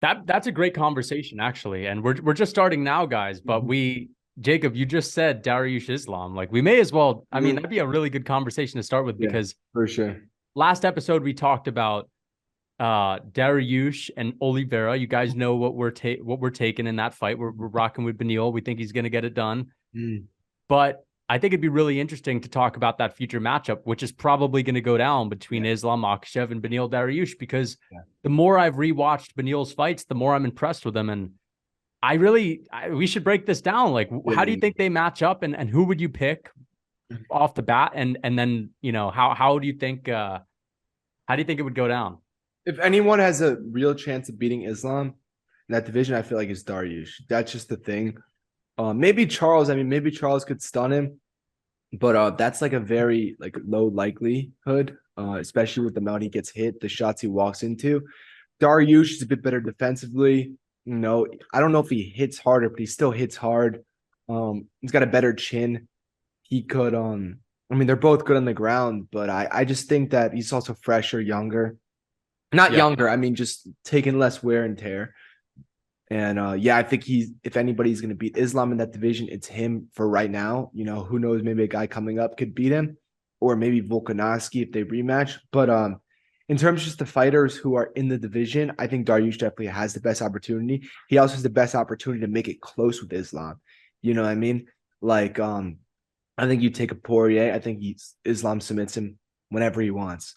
That's a great conversation, actually. And we're just starting now, guys. But Mhm. Jacob, you just said Dariush Islam. Like we may as well. I mean, Mhm. that'd be a really good conversation to start with Yeah, because for sure. last episode we talked about Dariush and Oliveira. You guys know what we're taking in that fight. We're rocking with Beneil. We think he's going to get it done. Mm. But I think it'd be really interesting to talk about that future matchup, which is probably going to go down between Yeah, Islam Makhachev and Beneil Dariush, because yeah. the more I've rewatched Beneil's fights, the more I'm impressed with him. And we should break this down. Like, how do you Yeah. think they match up, and who would you pick off the bat, and then how do you think it would go down? If anyone has a real chance of beating Islam in that division, I feel like it's Dariush. That's just the thing. Maybe Charles. I mean, maybe Charles could stun him, but that's like a very like low likelihood, especially with the amount he gets hit, the shots he walks into. Dariush is a bit better defensively. I don't know if he hits harder, but he still hits hard. He's got a better chin. He could I mean, they're both good on the ground, but I just think that he's also fresher, younger. Not Yeah, younger, I mean just taking less wear and tear. And yeah, I think he's if anybody's gonna beat Islam in that division, it's him for right now. Who knows, maybe a guy coming up could beat him, or maybe Volkanovski if they rematch. But in terms of just the fighters who are in the division, I think Dariush definitely has the best opportunity. He also has the best opportunity to make it close with Islam. You know what I mean? Like I think you take a Poirier. I think Islam submits him whenever he wants.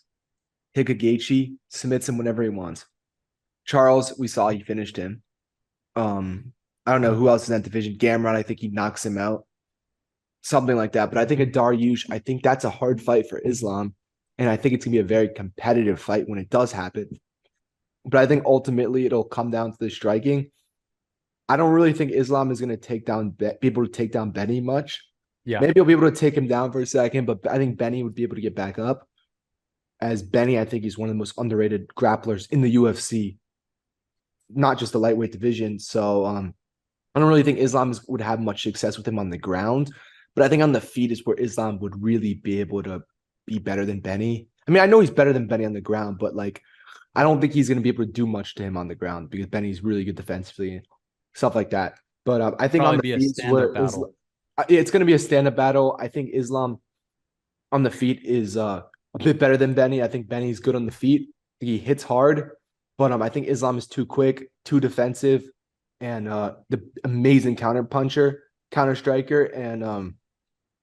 Take a Gaethje, submits him whenever he wants. Charles, we saw he finished him. I don't know who else in that division. Gamrot, I think he knocks him out, something like that. But I think a Dariush, I think that's a hard fight for Islam, and I think it's gonna be a very competitive fight when it does happen. But I think ultimately it'll come down to the striking. I don't really think Islam is gonna be able to take down Benny much. yeah. Maybe he'll be able to take him down for a second, but I think Benny would be able to get back up. As Benny, I think he's one of the most underrated grapplers in the UFC, not just the lightweight division. So I don't really think would have much success with him on the ground, but I think on the feet is where Islam would really be able to be better than Benny. I mean, I know he's better than Benny on the ground, but like I don't think he's going to be able to do much to him on the ground because Benny's really good defensively, stuff like that. But I think on Probably the be a feet is stand-up where battle. it's going to be a stand-up battle. I think Islam on the feet is a bit better than Benny. I think Benny's good on the feet. He hits hard, but I think Islam is too quick, too defensive, and the amazing counter striker, and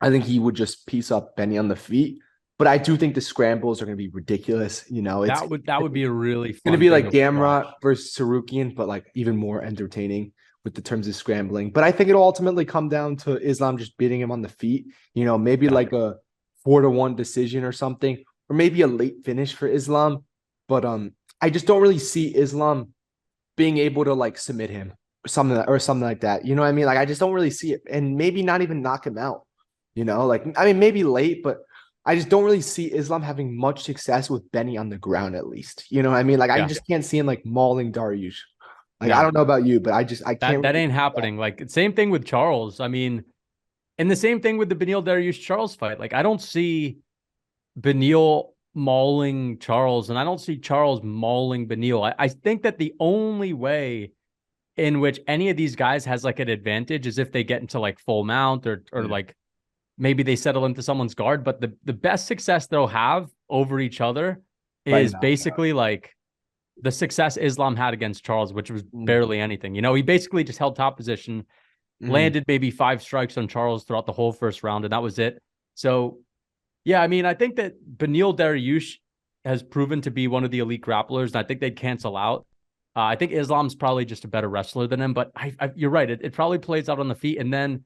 I think he would just piece up Benny on the feet. But I do think the scrambles are going to be ridiculous. It's That would be a really going to fun be thing like to watch. Gamrot versus Sarukian, but like even more entertaining with the terms of scrambling. But I think it'll ultimately come down to Islam just beating him on the feet. Maybe Yeah. like a 4-1 decision or something, or maybe a late finish for Islam. But I just don't really see Islam being able to like submit him or something like that. You know what I mean? Like I just don't really see it, and maybe not even knock him out. Like I mean maybe late, but I just don't really see Islam having much success with Benny on the ground, at least. You know what I mean? Like I Yeah. just can't see him like mauling Dariush. Like I No. don't know about you, but I can't That really ain't see that. happening. Like same thing with Charles. I mean, and the same thing with the Beneil Dariush Charles fight. Like I don't see Beneil mauling Charles, and I don't see Charles mauling Beneil. I think that the only way in which any of these guys has like an advantage is if they get into like full mount or Yeah. like maybe they settle into someone's guard. But the best success they'll have over each other Fight is knockout. basically like the success Islam had against Charles, which was Mm, barely anything. He basically just held top position, mm, landed maybe 5 strikes on Charles throughout the whole first round, and that was it. So yeah, I mean, I think that Beneil Dariush has proven to be one of the elite grapplers, and I think they'd cancel out. I think Islam's probably just a better wrestler than him, but you're right. It probably plays out on the feet, and then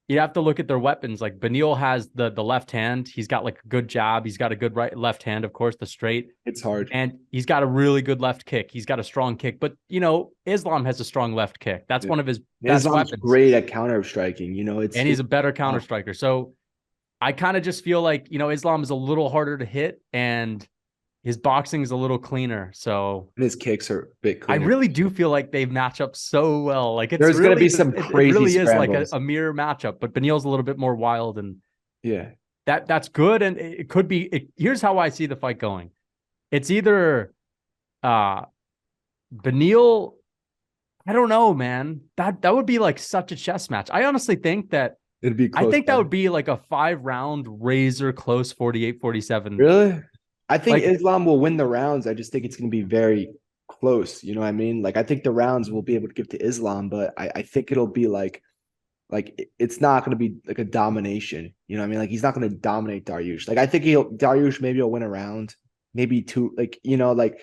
you have to look at their weapons. Like Beneil has the left hand. He's got like a good jab. He's got a good right left hand, of course, the straight, it's hard. and he's got a really good left kick. He's got a strong kick, but Islam has a strong left kick. That's Yeah. one of his best Islam's weapons, great at counter striking. and he's It's a better counter striker. So I kind of just feel like Islam is a little harder to hit, and his boxing is a little cleaner. So and his kicks are a bit I cleaner. really do feel like they match up so well. Like it's There's gonna really be some it crazy really is like scrambles. a mirror matchup, but Beneil's a little bit more wild, and Yeah. that's good. And it could be. Here's how I see the fight going. It's either uh Beneil I don't know, man. That would be like such a chess match. I honestly think that It'd be I close. think that would be like a 5-round razor close 48-47. Really? I think Like Islam will win the rounds. I just think it's going to be very close. You know what I mean? Like I think the rounds will be able to give to Islam, but I think it'll be like it's not going to be like a domination. You know what I mean? Like he's not going to dominate Dariush. Like I think Dariush maybe he'll win a round, maybe two. Like like,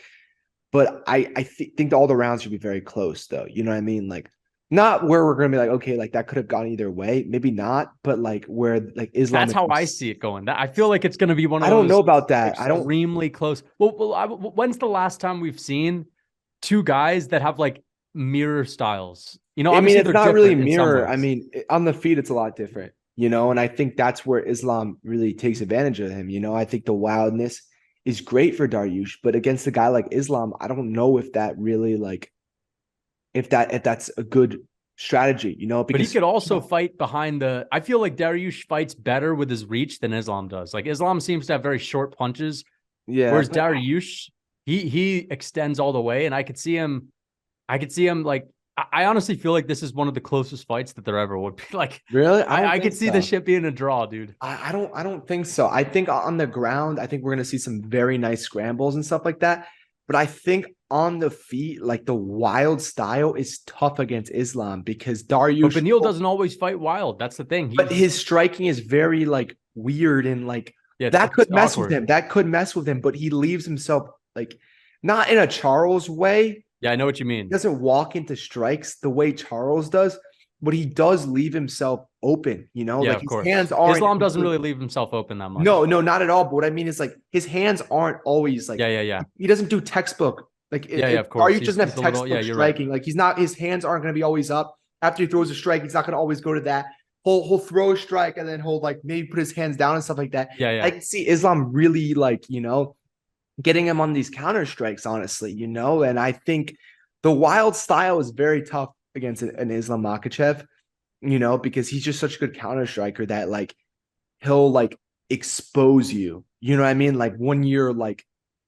but I think all the rounds should be very close though. You know what I mean? Like not where we're going to be like okay, like that could have gone either way. Maybe not, but like where like Islam. that's how I see it going. I feel like it's going to be one of I don't know those about that. I don't. extremely close. When's the last time we've seen two guys that have like mirror styles? I mean, Obviously it's they're not really different in some mirror. I ways. mean, on the feet, it's a lot different, and I think that's where Islam really takes advantage of him. I think the wildness is great for Dariush, but against a guy like Islam, I don't know if that really like if that's a good strategy, But he because could also fight behind the. I feel like Dariush fights better with his reach than Islam does. Like Islam seems to have very short punches, yeah, whereas Dariush he extends all the way, and I could see him. I could see him like. I honestly feel like this is one of the closest fights that there ever would be. Like, really, I don't I think could see the so. shit being a draw, dude. I don't think so. I think on the ground, I think we're gonna see some very nice scrambles and stuff like that. But I think on the feet, like the wild style is tough against Islam because But Dariush, Beneil doesn't always fight wild. That's the thing. but his striking is very like weird and like Yeah, that it's could mess with awkward. him. That could mess with him, but he leaves himself like not in a Charles way. Yeah, I know what you He mean. doesn't walk into strikes the way Charles does, but he does leave himself open, Yeah, like of his hands course. aren't Islam doesn't really leave himself open that no, much. no, not at all. But what I mean is like his hands aren't always like Yeah. he doesn't do textbook. Like Yeah, of course. Darius doesn't have He's a little. Yeah, textbook you're right. striking. Like he's not his hands aren't going to be always up. After he throws a strike, he's not going to always go to that. He'll throw a strike and then he'll like maybe put his hands down and stuff like that. Yeah. I can see Islam really like, getting him on these counter strikes, honestly, and I think the wild style is very tough against an Islam Makhachev, because he's just such a good counter striker that like he'll like expose you. You know what I mean? Like when you're like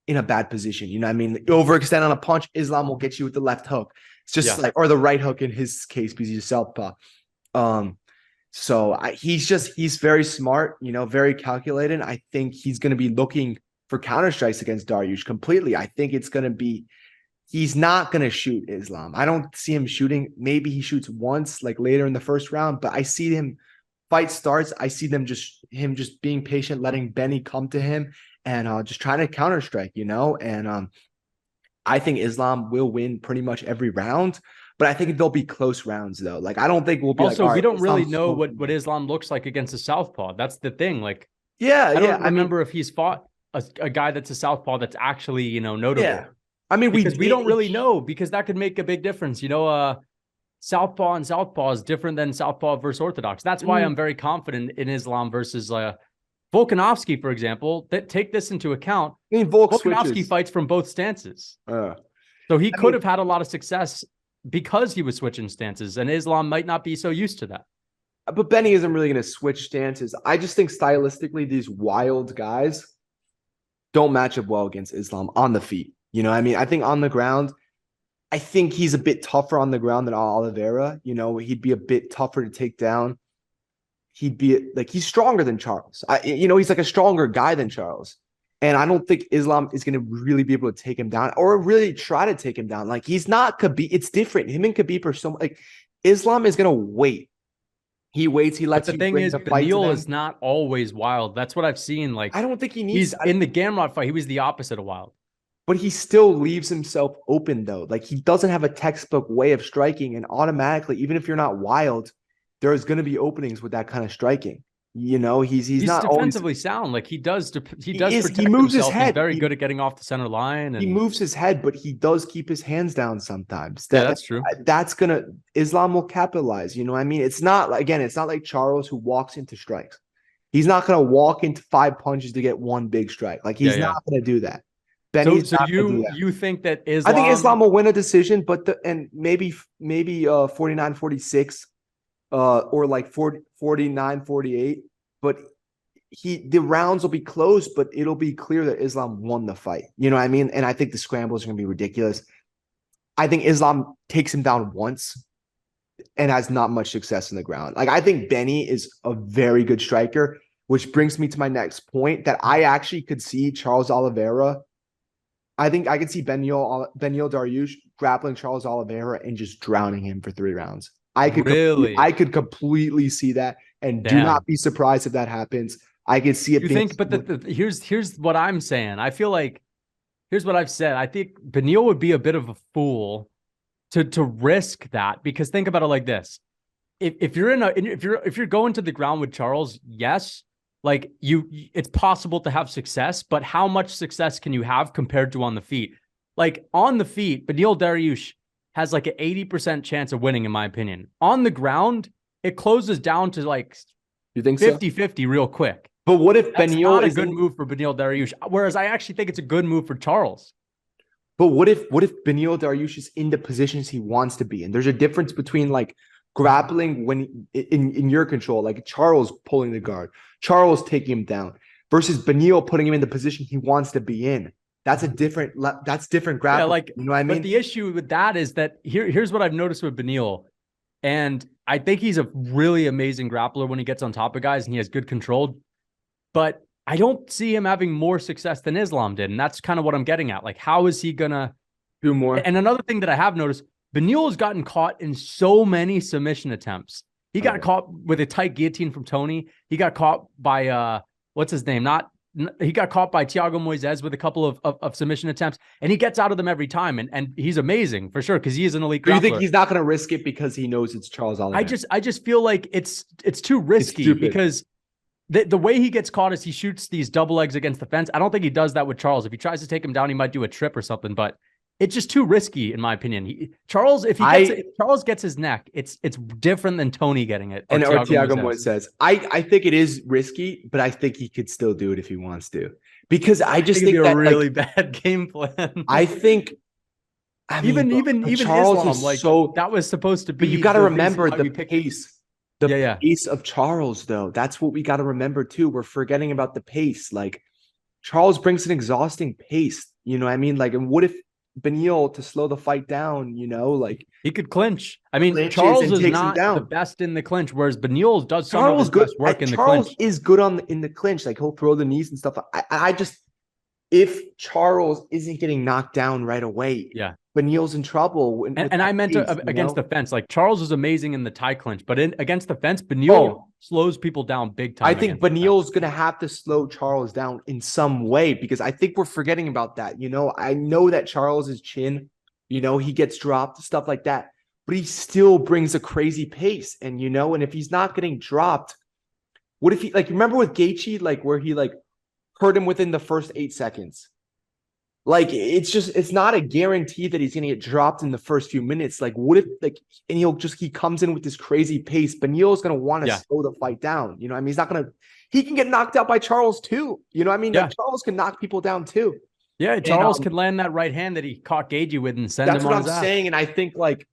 in a bad position, you know what I mean? Overextend on a punch, Islam will get you with the left hook. It's just like, or the right hook in his case because he's a southpaw. So he's very smart, very calculated. I think he's going to be looking for counter strikes against Dariush completely. I think it's going to be, he's not going to shoot Islam. I don't see him shooting. Maybe he shoots once, like later in the first round, but I see him fight starts. I see him just being patient, letting Benny come to him and just trying to counter strike, and I think Islam will win pretty much every round. But I think they'll be close rounds though. Like I don't think we'll be Also, like, all we right, don't really Islam's know what Islam looks like against a southpaw. That's the thing. Like, yeah, I don't I mean, remember if he's fought a guy that's a southpaw that's actually notable. yeah. I mean, because we don't really know because that could make a big difference. Southpaw and southpaw is different than southpaw versus orthodox. That's why I'm very confident in Islam versus Volkanovski, for example. That take this into account. I mean, Volkanovski fights from both stances, so he could have had a lot of success because he was switching stances, and Islam might not be so used to that. But Benny isn't really going to switch stances. I just think stylistically, these wild guys don't match up well against Islam on the feet. I mean, I think on the ground, I think he's a bit tougher on the ground than Oliveira. He'd be a bit tougher to take down. He'd be like, he's stronger than Charles. He's like a stronger guy than Charles. And I don't think Islam is going to really be able to take him down or really try to take him down. Like he's not Khabib. It's different. Him and Khabib are so like Islam is going to wait. He waits. He lets. But the thing is, Beneil is not always wild. That's what I've seen. Like I don't think he needs. He's in the Gamrot fight. He was the opposite of wild. But he still leaves himself open though. Like he doesn't have a textbook way of striking, and automatically, even if you're not wild, there's going to be openings with that kind of striking. He's not defensively always sound. Like he does protect he moves himself. His head. He's very good at getting off the center line. And he moves his head, but he does keep his hands down sometimes. That's true. That's gonna Islam will capitalize. You know what I mean? It's not like Charles who walks into strikes. He's not gonna walk into 5 punches to get one big strike. Like he's not gonna do that. So you think that Islam? I think Islam will win a decision, but maybe 49-46. Or like 49-48, but the rounds will be close, but it'll be clear that Islam won the fight. You know what I mean? And I think the scrambles are going to be ridiculous. I think Islam takes him down once and has not much success in the ground. Like, I think Benny is a very good striker, which brings me to my next point that I actually could see Charles Oliveira. I think I could see Beneil Dariush grappling Charles Oliveira and just drowning him for 3 rounds. Really? I could completely see that, and do not be surprised if that happens. I could see it. You think, but here's what I'm saying. I feel like here's what I've said. I think Beneil would be a bit of a fool to risk that, because think about it like this: if you're going to the ground with Charles, yes, like it's possible to have success, but how much success can you have compared to on the feet? Like on the feet, Beneil Dariush has like an 80% chance of winning, in my opinion. On the ground, it closes down to like you think 50-50 real quick. But what if Beneil is a good move for Beneil Dariush? Whereas I actually think it's a good move for Charles. But what if Beneil Dariush is in the positions he wants to be in? There's a difference between like grappling when in your control, like Charles pulling the guard, Charles taking him down, versus Beneil putting him in the position he wants to be in. That's different grappling. Yeah, like, you know what I mean? But the issue with that is that here's what I've noticed with Beneil. And I think he's a really amazing grappler when he gets on top of guys and he has good control. But I don't see him having more success than Islam did. And that's kind of what I'm getting at. Like, how is he going to do more? And another thing that I have noticed, Beneil has gotten caught in so many submission attempts. He got caught with a tight guillotine from Tony. He got caught by, what's his name? He got caught by Thiago Moises with a couple of submission attempts, and he gets out of them every time. And he's amazing for sure, because he is an elite grappler. Do you think he's not going to risk it because he knows it's Charles Oliveira? I just feel like it's too risky, because the way he gets caught is he shoots these double legs against the fence. I don't think he does that with Charles. If he tries to take him down, he might do a trip or something, but it's just too risky, in my opinion. Charles gets his neck, it's different than Tony getting it. Or Thiago Moises. I think it is risky, but I think he could still do it if he wants to. Because I just think that a really bad game plan. I think even Charles Islam, is like, so that was supposed to be. But you got to remember the pace. The yeah. pace of Charles, though. That's what we got to remember too. We're forgetting about the pace. Like, Charles brings an exhausting pace. You know what I mean? Like, and what if Beneil, to slow the fight down, you know, like, he could clinch. I mean, Charles is not the best in the clinch, whereas Beneil does some of his best work in the clinch. Charles is good in the clinch. Like, he'll throw the knees and stuff. I just, if Charles isn't getting knocked down right away, yeah, Beneil's in trouble. And I meant against the fence. Like, Charles is amazing in the tie clinch, but against the fence, Beneil slows people down big time. I think Beneil's going to have to slow Charles down in some way, because I think we're forgetting about that. You know, I know that Charles's chin, you know, he gets dropped, stuff like that, but he still brings a crazy pace. And, you know, and if he's not getting dropped, what if he, like, remember with Gaethje, like, where he like hurt him within the first 8 seconds? Like, it's not a guarantee that he's going to get dropped in the first few minutes. Like, what if, like, and he comes in with this crazy pace. Beneil's going to want to slow the fight down. You know what I mean? He can get knocked out by Charles too. You know what I mean? Like, Charles can knock people down too. Yeah, Charles can land that right hand that he caught Gaethje with and send him on his ass. That's what I'm saying. And I think, like,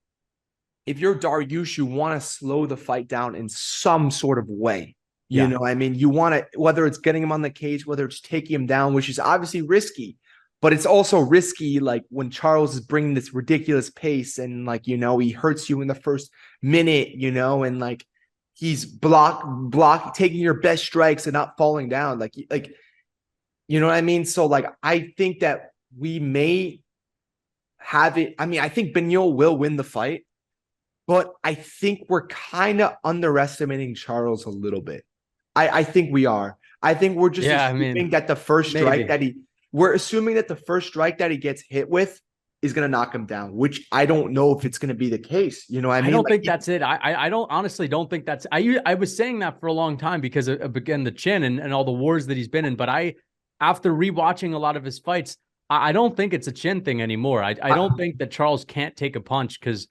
if you're Dariush, you want to slow the fight down in some sort of way. You know what I mean? You want to, whether it's getting him on the cage, whether it's taking him down, which is obviously risky. But it's also risky, like, when Charles is bringing this ridiculous pace and, like, you know, he hurts you in the first minute, you know, and, like, he's taking your best strikes and not falling down. Like, you know what I mean? So, like, I think that we may have it. I mean, I think Beneil will win the fight, but I think we're kind of underestimating Charles a little bit. I think we are. I think we're just assuming that the first strike we're assuming that the first strike that he gets hit with is going to knock him down, which I don't know if it's going to be the case. You know what I mean? I don't think that's it. I don't honestly don't think that's, I was saying that for a long time because of, again, the chin and all the wars that he's been in. But after rewatching a lot of his fights, I don't think it's a chin thing anymore. I don't think that Charles can't take a punch, because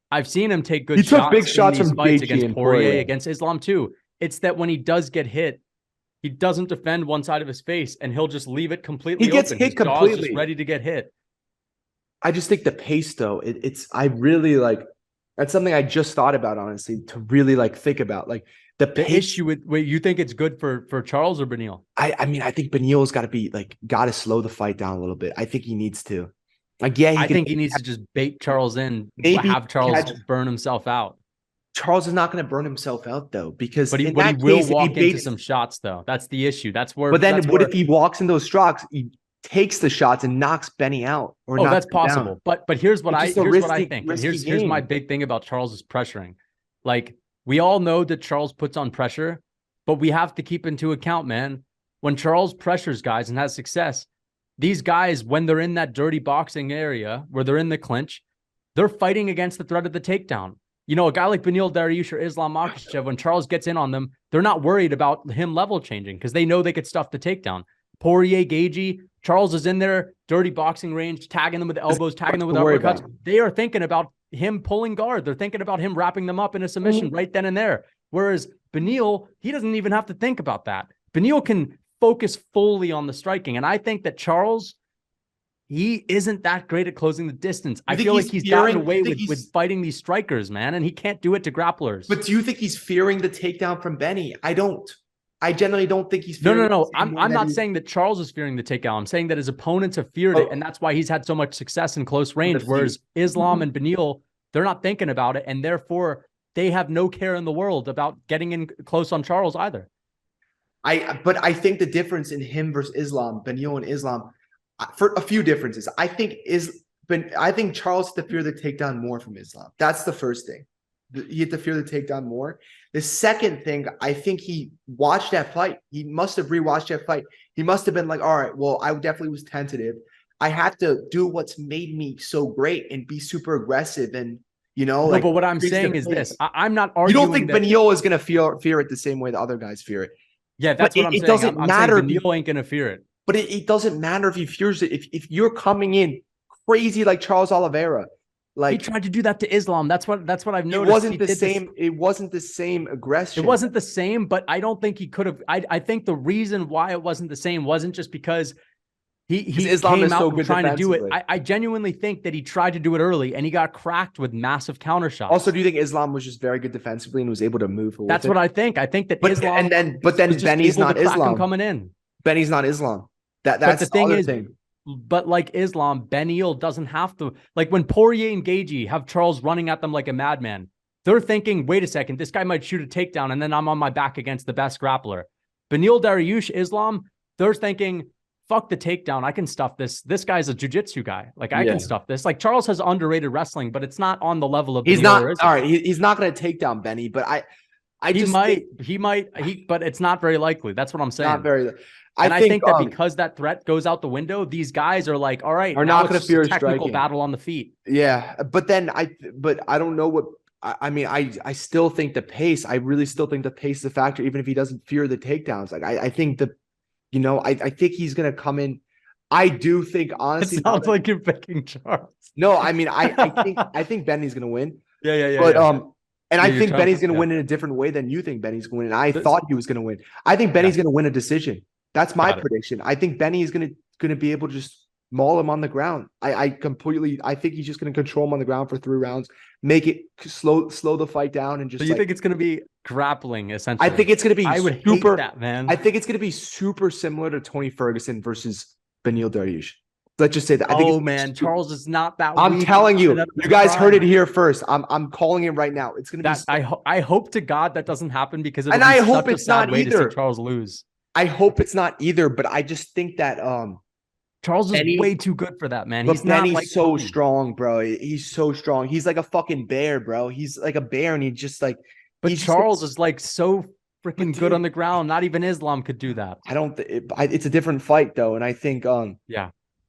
I've seen him take good shots. He took big shots from fights against Poirier, against Islam too. It's that when he does get hit, he doesn't defend one side of his face, and he'll just leave it completely open. He gets hit completely. Just ready to get hit. I just think the pace, though, I really, like, that's something I just thought about, honestly, to really, like, think about. Like, the issue with, wait, you think it's good for Charles or Beneil? I mean, I think Beneil's got to slow the fight down a little bit. I think he needs to. Like, yeah, I think he needs to just bait Charles in, maybe have Charles burn himself out. Charles is not going to burn himself out though, because But he in but he that will case, if he walk into baits, some shots though. That's the issue. but then That's what where if he walks in those strokes, he takes the shots and knocks Benny out or oh, knocks that's him down? possible. But here's what It's I just a think. And risky here's my game. big thing about Charles's pressuring. Like, we all know that Charles puts on pressure, but we have to keep into account, man, when Charles pressures guys and has success, these guys, when they're in that dirty boxing area where they're in the clinch, they're fighting against the threat of the takedown. You know, a guy like Beneil Dariush or Islam Makhachev, when Charles gets in on them, they're not worried about him level changing because they know they could stuff the takedown. Poirier, Gaethje, Charles is in there, dirty boxing range, tagging them with elbows, tagging them with uppercuts. They are thinking about him pulling guard. They're thinking about him wrapping them up in a submission right then and there. Whereas Beneil, he doesn't even have to think about that. Beneil can focus fully on the striking. And I think that Charles, he isn't that great at closing the distance. I feel like he's gotten away with fighting these strikers, man, and he can't do it to grapplers. But do you think he's fearing the takedown from Benny? I don't. I generally don't think he's fearing No. I'm not saying that Charles is fearing the takedown. I'm saying that his opponents have feared it, and that's why he's had so much success in close range. Whereas Islam and Beneil, they're not thinking about it, and therefore they have no care in the world about getting in close on Charles either. But I think the difference in him versus Islam, Beneil and Islam, for a few differences. I think Charles had to fear the takedown more from Islam. That's the first thing. He had to fear the takedown more. The second thing, I think he watched that fight. He must have rewatched that fight. He must have been like, all right, well, I definitely was tentative. I have to do what's made me so great and be super aggressive. And, you know, no, but what I'm saying is this. I'm not arguing. You don't think Beneil is going to fear it the same way the other guys fear it? Yeah, that's what I'm saying. It doesn't matter. Beneil ain't going to fear it. But it doesn't matter if he fears it. If you're coming in crazy like Charles Oliveira, like he tried to do that to Islam. That's what I've noticed. It wasn't the same. It wasn't the same aggression. It wasn't the same, but I don't think he could have. I think the reason why it wasn't the same wasn't just because he Islam came is out so good trying to do it. I genuinely think that he tried to do it early and he got cracked with massive counter shots. Also, do you think Islam was just very good defensively and was able to move? That's what I think. I think that Islam, but then Benny's not Islam coming in. Benny's not Islam. That's the thing. But like Islam, Beneil doesn't have to. Like when Poirier and Gaethje have Charles running at them like a madman, they're thinking, wait a second, this guy might shoot a takedown and then I'm on my back against the best grappler. Beneil Dariush, Islam, they're thinking, fuck the takedown. I can stuff this. This guy's a jiu-jitsu guy. Like I can stuff this. Like Charles has underrated wrestling, but it's not on the level of he's not all right. He's not going to take down Benny, but he might, but it's not very likely. That's what I'm saying. Not very. I think that because that threat goes out the window, these guys are like, all right, are not going to fear a technical battle on the feet. Yeah, but I don't know what. I mean, I still think the pace. I really still think the pace is a factor, even if he doesn't fear the takedowns. Like I think I think he's going to come in. I do think honestly, it sounds like you're picking Charles. No, I mean, I think Benny's going to win. Yeah. But and I think Benny's going to win in a different way than you think Benny's going to win. And I thought he was going to win. I think Benny's going to win a decision. That's my prediction. I think Benny is going to be able to just maul him on the ground. I think he's just going to control him on the ground for 3 rounds, make it slow the fight down, and just. So you think it's going to be grappling essentially? I think it's going to be. I would hate that, man. I think it's going to be super similar to Tony Ferguson versus Beneil Dariush. Let's just say that. Charles is not that. I'm telling you, you guys heard it here first. I'm calling it right now. It's going to be. I hope to God that doesn't happen because I hope it's not either. To see Charles lose. I hope it's not either, but I just think that Charles is way too good for that, man. He's not like so strong, bro. He's so strong. He's like a fucking bear, bro. He's like a bear, and he just like. But Charles is like so freaking good on the ground. Not even Islam could do that. I don't. It's a different fight though, and I think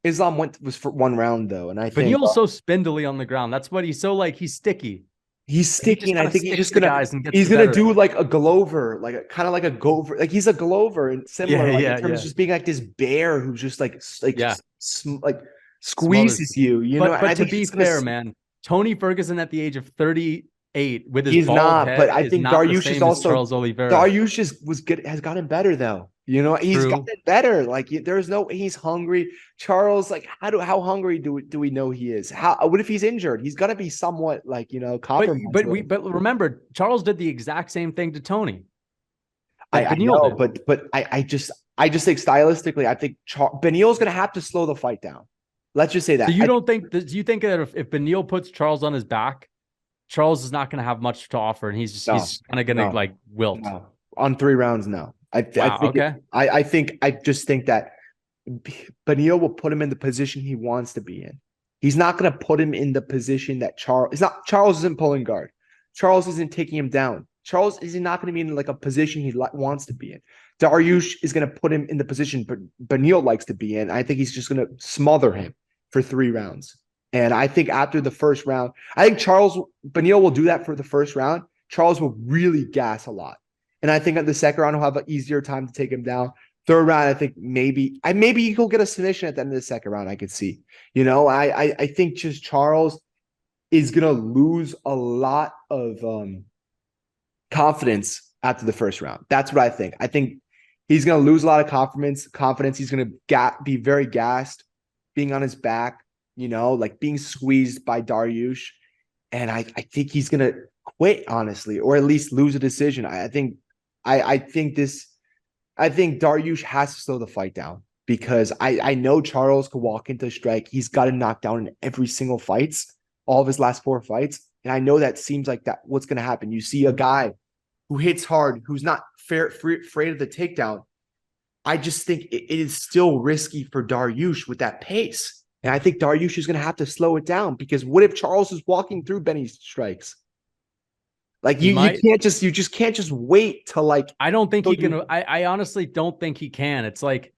Islam was for 1 round though, and I think Beneil's so spindly on the ground. That's what he's so like. He's sticky. He's sticky, and I think he's gonna do like a Glover, like kind of like a Glover, like he's a Glover and similar, in terms of just being like this bear who's just like squeezes you, you know. But to be fair, man, Tony Ferguson at the age of 38 with his he's not, but I think Dariush is also Charles Oliveira. Dariush has gotten better though. You know, he's gotten better. Like he's hungry. Charles, like how hungry do we know he is? What if he's injured? He's gonna be somewhat like, compromised. But remember, Charles did the exact same thing to Tony. I know, but I just think stylistically, I think Beneil's gonna have to slow the fight down. Let's just say So that. you don't think do you think that if Beneil puts Charles on his back, Charles is not going to have much to offer, and No, he's kind of going to no, like wilt? no. On 3 rounds, no. Wow. Okay. I just think that Benio will put him in the position he wants to be in. He's not going to put him in the position that Charles is not. Charles isn't pulling guard. Charles isn't taking him down. Charles is not going to be in like a position he wants to be in. Dariush is going to put him in the position Benil likes to be in. I think he's just going to smother him for 3 rounds. And I think after the first round, I think Benil will do that for the first round. Charles will really gas a lot. And I think at the second round, he'll have an easier time to take him down. Third round, I think maybe he'll get a submission at the end of the second round. I could see, I think just Charles is gonna lose a lot of confidence after the first round. That's what I think. I think he's gonna lose a lot of confidence. He's gonna be very gassed, being on his back, like being squeezed by Dariush, and I think he's gonna quit, honestly, or at least lose a decision. I think Dariush has to slow the fight down because I know Charles could walk into a strike. He's got to knock down in every single fights, all of his last 4 fights. And I know that seems like that what's going to happen. You see a guy who hits hard, who's not afraid of the takedown. I just think it is still risky for Dariush with that pace. And I think Dariush is going to have to slow it down because what if Charles is walking through Benny's strikes? Like you just can't just wait till like. I don't think he can. I honestly don't think he can. It's like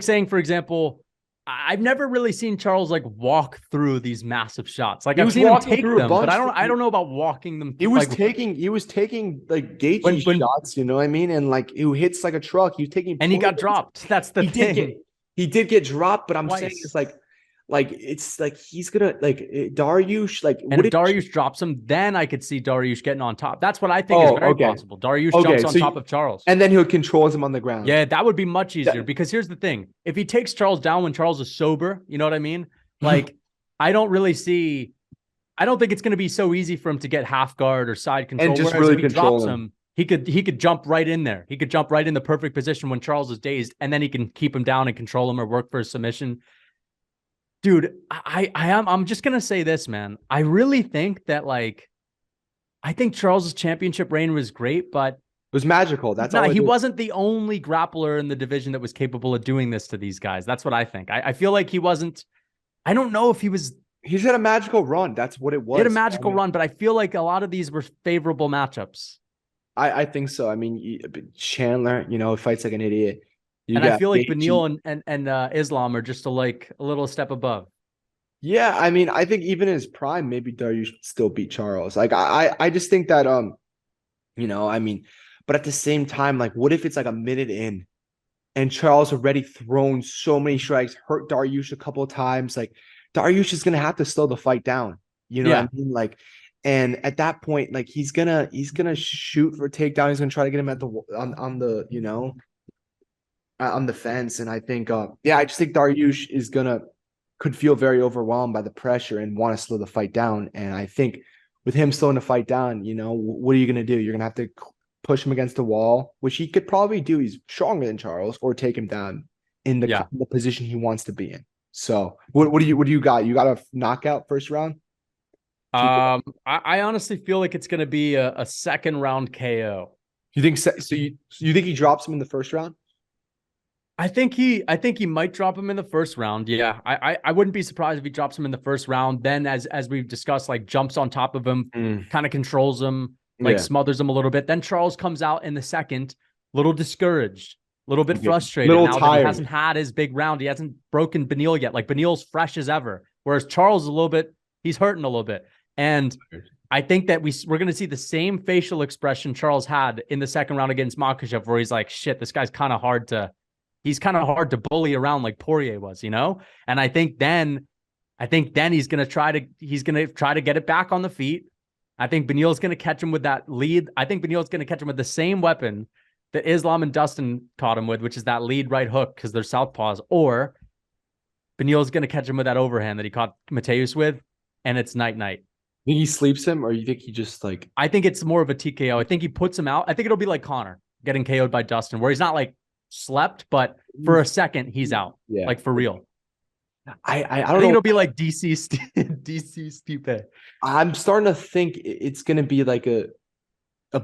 saying, for example, I've never really seen Charles like walk through these massive shots. Like I've seen him take them, but I don't know about walking them. He was taking like Gaethje shots, you know what I mean? And like who hits like a truck, he was taking, and he got dropped. That's the thing. He did get dropped, but I'm saying it's it's like he's gonna like Dariush and if Dariush drops him, then I could see Dariush getting on top. That's what I think is very possible. Dariush jumps on top of Charles, and then he'll control him on the ground. Yeah, that would be much easier because here's the thing: if he takes Charles down when Charles is sober, you know what I mean? Like I don't think it's going to be so easy for him to get half guard or side control. And just really if he drops him, he could jump right in there. He could jump right in the perfect position when Charles is dazed, and then he can keep him down and control him or work for a submission. Dude, I'm just gonna say this, man. I really think that I think Charles's championship reign was great, but it was magical. That's all. He wasn't the only grappler in the division that was capable of doing this to these guys. That's what I think. I feel like he wasn't. I don't know if he was. He's had a magical run. That's what it was. He had a magical run, but I feel like a lot of these were favorable matchups. I think so. I mean, Chandler, fights like an idiot. And I feel like Beneil and Islam are just a little step above. Yeah, I mean, I think even in his prime, maybe Dariush still beat Charles. Like, I just think that, I mean, but at the same time, like, what if it's like a minute in and Charles already thrown so many strikes, hurt Dariush a couple of times? Like, Dariush is gonna have to slow the fight down. You know what I mean? Like, and at that point, like, he's gonna shoot for a takedown. He's gonna try to get him at the on the on the fence. And I think, I just think Dariush could feel very overwhelmed by the pressure and want to slow the fight down. And I think with him slowing the fight down, what are you going to do? You're going to have to push him against the wall, which he could probably do. He's stronger than Charles, or take him down in the position he wants to be in. So what do you got? You got a knockout first round? I honestly feel like it's going to be a second round KO. You think so? You think he drops him in the first round? I think he might drop him in the first round. Yeah. I wouldn't be surprised if he drops him in the first round. Then as we've discussed, jumps on top of him, kind of controls him, smothers him a little bit. Then Charles comes out in the second, little discouraged, a little bit frustrated. Now tired. That he hasn't had his big round. He hasn't broken Beneil yet. Beneil's fresh as ever. Whereas Charles is a little bit, he's hurting a little bit. And I think that we're going to see the same facial expression Charles had in the second round against Makhachev, where he's like, shit, this guy's kind of hard to bully around like Poirier was, And I think then he's going to try to get it back on the feet. I think Beneil's going to catch him with that lead. I think Beneil's going to catch him with the same weapon that Islam and Dustin caught him with, which is that lead right hook, because they're southpaws, or Beneil's going to catch him with that overhand that he caught Mateus with, and it's night-night. Think he sleeps him, or you think he just I think it's more of a TKO. I think he puts him out. I think it'll be like Conor getting KO'd by Dustin, where he's not slept, but for a second he's out, for real. I I don't think know. it'll be like DC DC Stipe. I'm starting to think it's gonna be like a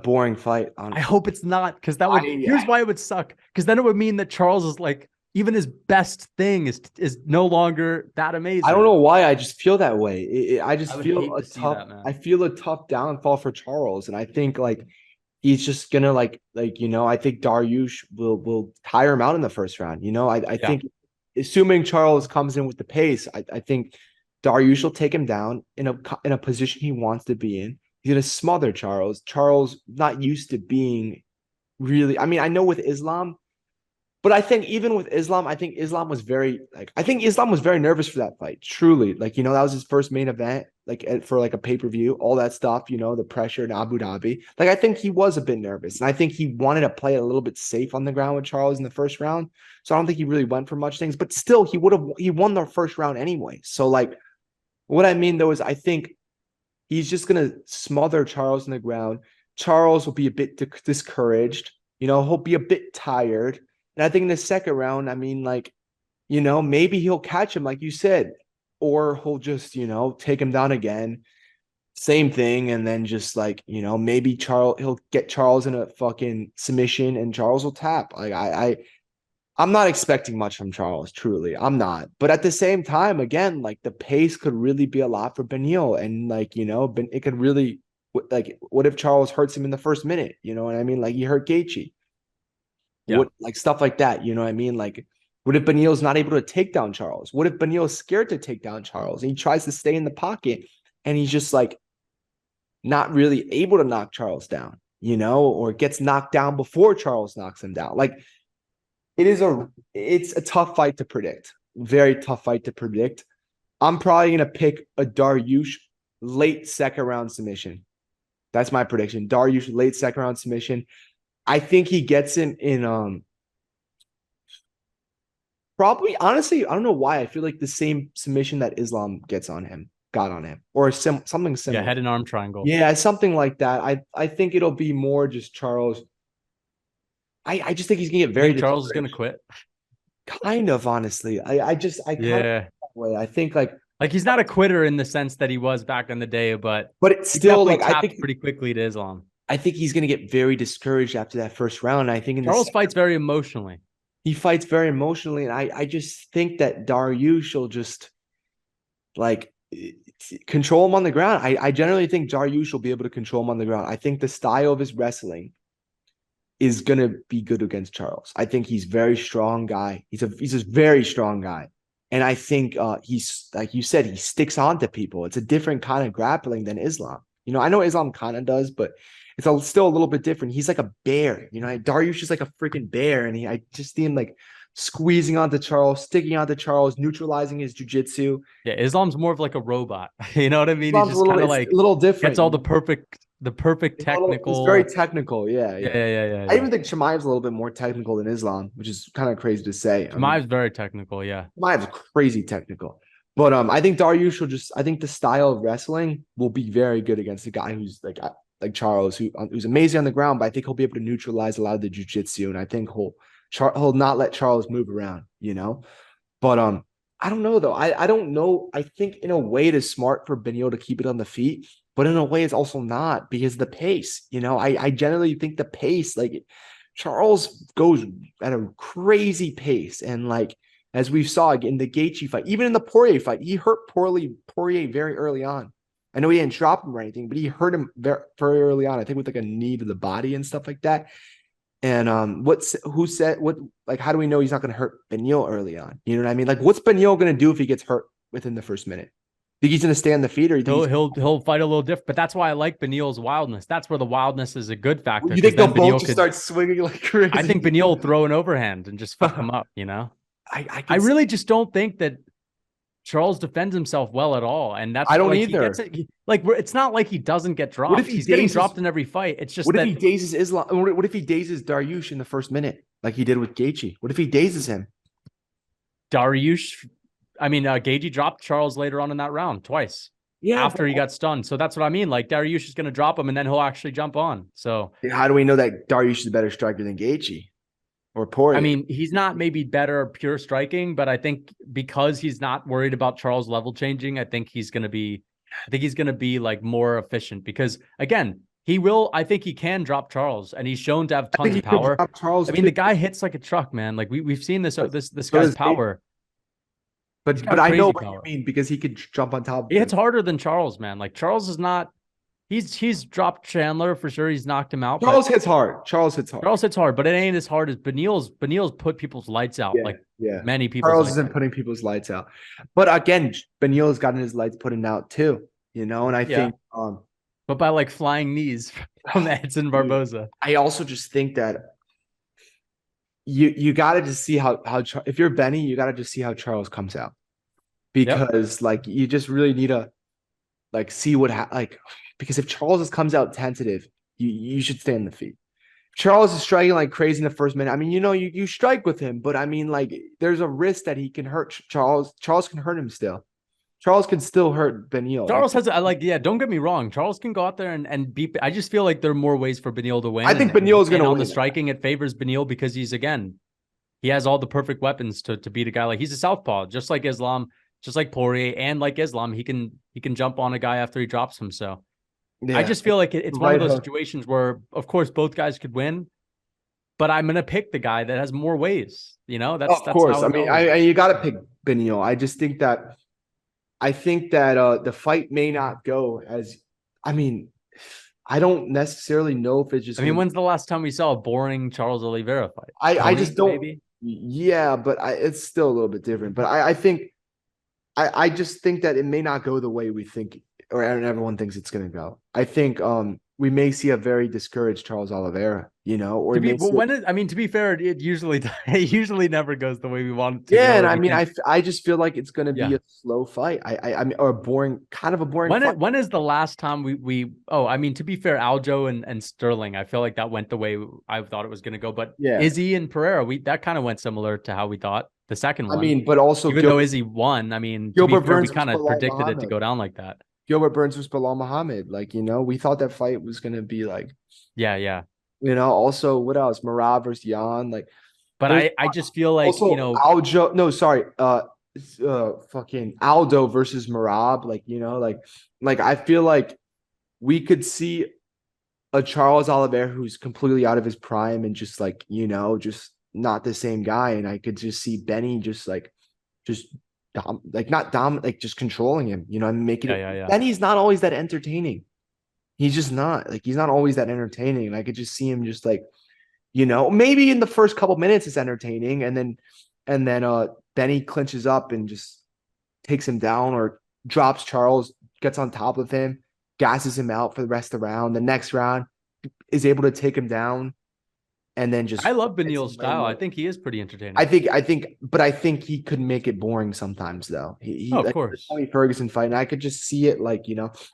boring fight. I hope it's not, because that would, I here's why it would suck. Because then it would mean that Charles is like, even his best thing is no longer that I don't amazing. know why. I just feel that way. I I just would feel hate to see that, I man. feel a tough downfall for Charles, and I think like he's just gonna I think Dariush will tire him out in the first round. I Yeah. think assuming Charles comes in with the pace, I think Dariush will take him down in a position he wants to be in. He's gonna smother Charles. Charles not used to being really. I mean, I know with Islam, but I think even with Islam, I think Islam was very nervous for that fight. Truly, that was his first main event, for like a pay-per-view, all that stuff, the pressure in Abu Dhabi. Like I think he was a bit nervous. And I think he wanted to play it a little bit safe on the ground with Charles in the first round. So I don't think he really went for much things, but still he won the first round anyway. So like what I mean though is I think he's just gonna smother Charles in the ground. Charles will be a bit discouraged. He'll be a bit tired. And I think in the second round, I mean, maybe he'll catch him, like you said, or he'll just, take him down again. Same thing. And then just maybe he'll get Charles in a fucking submission and Charles will tap. I'm not expecting much from Charles, truly. I'm not. But at the same time, again, like the pace could really be a lot for Beneil. And it could really, what if Charles hurts him in the first minute? You know what I mean? Like he hurt Gaethje. Yeah. What, like stuff like that, you know what I mean? Like, what if Beneil's not able to take down Charles? What if Beneil's scared to take down Charles and he tries to stay in the pocket and he's just like not really able to knock Charles down, or gets knocked down before Charles knocks him down? Like, it's a tough fight to predict. Very tough fight to predict. I'm probably gonna pick a Dariush late second round submission. That's my prediction. Dariush late second round submission. I think he gets him in probably, honestly, I don't know why. I feel like the same submission that Islam got on him, or something Yeah. similar. Head and arm triangle. Yeah, something like that. I think it'll be more just Charles. I just think he's gonna get You very think Charles is gonna discouraged. quit? Kind of honestly. I kind of Yeah. that way. I think like, Like he's not a quitter in the sense that he was back in the day, but but it's he still definitely like tapped pretty quickly to Islam. I think he's gonna get very discouraged after that first round. I think in the Charles second, fights very emotionally. he fights very emotionally, and I just think that Dariush will just like control him on the ground. I generally think Dariush will be able to control him on the ground. I think the style of his wrestling is gonna be good against Charles. I think he's a very strong guy. He's a very strong guy. And I think he's, like you said, he sticks on to people. It's a different kind of grappling than Islam. I know Islam kind of does, but still a little bit different. He's like a bear. Dariush is like a freaking bear. And I just see him like squeezing onto Charles, sticking onto Charles, neutralizing his jujitsu. Yeah, Islam's more of like a robot. You know what I mean? He's Islam's just kind of it's like a little different. gets all the perfect It's very technical. technical. Yeah, Yeah, yeah. yeah, yeah, yeah, I yeah. even think Chimaev's a little bit more technical than Islam, which is kind of crazy to say. I mean, Chimaev's very technical. Yeah. Chimaev's crazy technical. But I think Dariush will I think the style of wrestling will be very good against a guy who's like Charles, who's amazing on the ground, but I think he'll be able to neutralize a lot of the jujitsu, and I think he'll not let Charles move around. But I don't know though. I don't know. I think in a way it is smart for Benio to keep it on the feet, but in a way it's also not because of the pace. I generally think the pace, like Charles goes at a crazy pace, and like as we saw in the Gaethje fight, even in the Poirier fight, he hurt Poirier very early on. I know he didn't drop him or anything, but he hurt him very, very early on. I think with like a knee to the body and stuff like that. And how do we know he's not going to hurt Beneil early on? You know what I mean? Like, what's Beneil going to do if he gets hurt within the first minute? Think he's going to stay on the feet, or He'll fight a little different, but that's why I like Beneil's wildness. That's where the wildness is a good factor. you think they'll both Beneil just start swinging like crazy? I think Beneil will throw an overhand and just fuck him up. I really just don't think that Charles defends himself well at all, and that's I don't like, either. It's not like he doesn't get dropped. What if he's getting dropped in every fight? It's just what if he dazes Islam? What if he dazes Dariush in the first minute, like he did with Gaethje? What if he dazes him? Gaethje dropped Charles later on in that round twice. Yeah, after he got stunned. So that's what I mean. Like Dariush is going to drop him, and then he'll actually jump on. So how do we know that Dariush is a better striker than Gaethje? or Poirier. I mean, he's not maybe better pure striking, but I think because he's not worried about Charles level changing, I think he's gonna be like more efficient because again, I think he can drop Charles and he's shown to have I think tons he of could power. drop Charles I mean, too. the guy hits like a truck, man. Like we've seen this But this so guy's does Gaethje. power. He's But got I know crazy what you power. mean because he could jump on top He of him. hits harder than Charles, man. Like Charles is not he's dropped Chandler for sure. He's knocked him out, but Charles hits hard. Charles hits hard. Charles hits hard, but it ain't as hard as Beneil's put people's lights out, Yeah, like yeah. many people's Charles lights isn't out. putting people's lights out. But again, Beneil's gotten his lights putting out too, and I Yeah. think But by like flying knees from Edson Barboza. I also just think that you got to just see how if you're Benny, you got to just see how Charles comes out Yep. because like you just really need to like see like because if Charles comes out tentative, you should stay on the feet. Charles is striking like crazy in the first minute. I mean, you strike with him, but I mean, like, there's a risk that he can hurt Charles. Charles can hurt him still. Charles can still hurt Beneil. Charles has I like, yeah, don't get me wrong. Charles can go out there and beat. I just feel like there are more ways for Beneil to win. I think Beneil is going to on win. the striking, it favors Beneil because he has all the perfect weapons to beat a guy like he's a southpaw, just like Islam, just like Poirier, and like Islam, he can jump on a guy after he drops him. So Yeah, I just feel like it's one right of those hook. situations where, of course, both guys could win, but I'm gonna pick the guy that has more ways. That's Of course. how I it mean, goes. you got to pick Beneil. I think that the fight may not go as. I mean, I don't necessarily know if it's just. I mean, when's the last time we saw a boring Charles Oliveira fight? I just don't. Maybe. Yeah, but it's still a little bit different. But I think I just think that it may not go the way we think or everyone thinks it's going to go. I think we may see a very discouraged Charles Oliveira, or we may see To be fair, it usually never goes the way we want it to yeah, go. and I mean I just feel like it's going to be Yeah. a slow fight. I mean or a boring kind of a boring fight. When is the last time to be fair, Aljo and Sterling, I feel like that went the way I thought it was going to go. But Yeah. Izzy and Pereira, that kind of went similar to how we thought the second one. I mean, but also even though Izzy won, I mean, to Gilbert be fair, we Burns kind was of Bilal predicted it to Muhammad. go down like that. Gilbert Burns was Bilal Muhammad. Like, we thought that fight was going to be like Yeah. also what else? Marab versus Jan, like But I just feel like, also Aljo, no, sorry, fucking Aldo versus Marab, like I feel like we could see a Charles Oliveira who's completely out of his prime and just like, just not the same guy. And I could just see Benny just not like just controlling him, and making it. Yeah. Benny's not always that entertaining. He's just not like he's not always that entertaining. And I could just see him just like, maybe in the first couple minutes it's entertaining, and then Benny clinches up and just takes him down or drops Charles, gets on top of him, gasses him out for the rest of the round. The next round is able to take him down, and then just. I love Beneil's style. I think he is pretty entertaining. I think he could make it boring sometimes though. Of like, course. Tony Ferguson fight, and I could just see it like,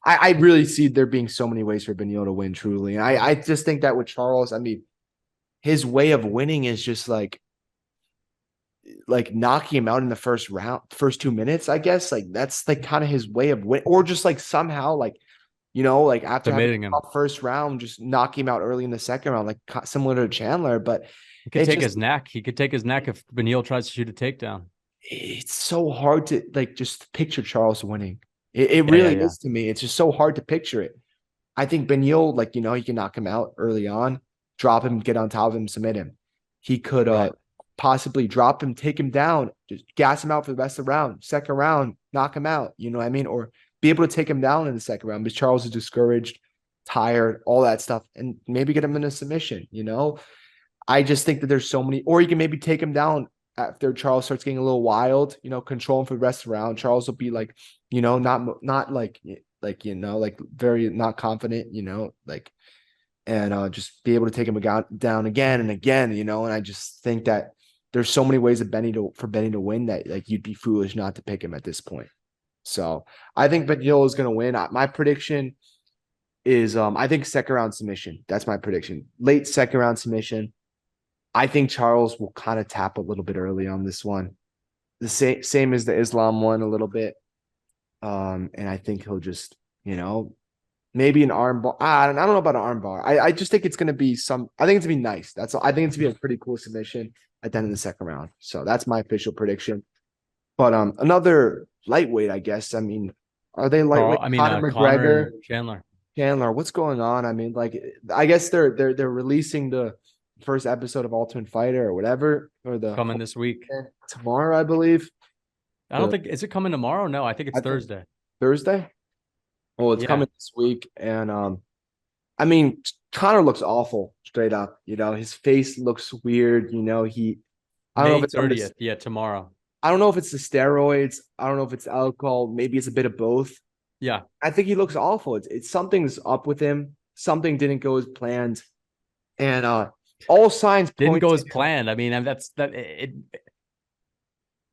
I really see there being so many ways for Beneil to win truly. And I just think that with Charles, I mean, his way of winning is just like knocking him out in the first 2 minutes, I guess. Like that's like kind of his way of win, or just like somehow like after having him first round, just knock him out early in the second round, like similar to Chandler. But he could take his neck. He could take his neck if Beneil tries to shoot a takedown. It's so hard to like just picture Charles winning. It really is to me. It's just so hard to picture it. I think Beneil, like, he can knock him out early on, drop him, get on top of him, submit him. He could possibly drop him, take him down, just gas him out for the rest of the round. Second round, knock him out. You know what I mean? Or be able to take him down in the second round because Charles is discouraged, tired, all that stuff, and maybe get him in a submission. I just think that there's so many, or you can maybe take him down after Charles starts getting a little wild, control him for the rest of the round. Charles will be like, not like very not confident, and just be able to take him down again and again, and I just think that there's so many ways for Benny to win that like you'd be foolish not to pick him at this point. So I think Beneil is going to win. My prediction is I think second round submission. That's my prediction. Late second round submission. I think Charles will kind of tap a little bit early on this one. The same as the Islam one a little bit. And I think he'll just, Maybe an arm bar. I don't know about an arm bar. I just think it's gonna be I think it's gonna be nice. That's all. I think it's gonna be a pretty cool submission at the end of the second round. So that's my official prediction. But another lightweight, I guess. I mean, are they lightweight? Conor Connor McGregor, and Chandler Chandler. What's going on? I mean, like, I guess they're releasing the first episode of Ultimate Fighter or whatever, or the coming this week. tomorrow, I believe. I don't think is it coming tomorrow? No, I think it's Thursday. Thursday. Well, it's coming this week, and I mean, Connor looks awful straight up. You know, his face looks weird. You know, I don't know if it's 30th. Yeah, tomorrow. I don't know if it's the steroids. I don't know if it's alcohol. Maybe it's a bit of both. Yeah, I think he looks awful. It's something's up with him. Something didn't go as planned, and all signs didn't go as planned. I mean,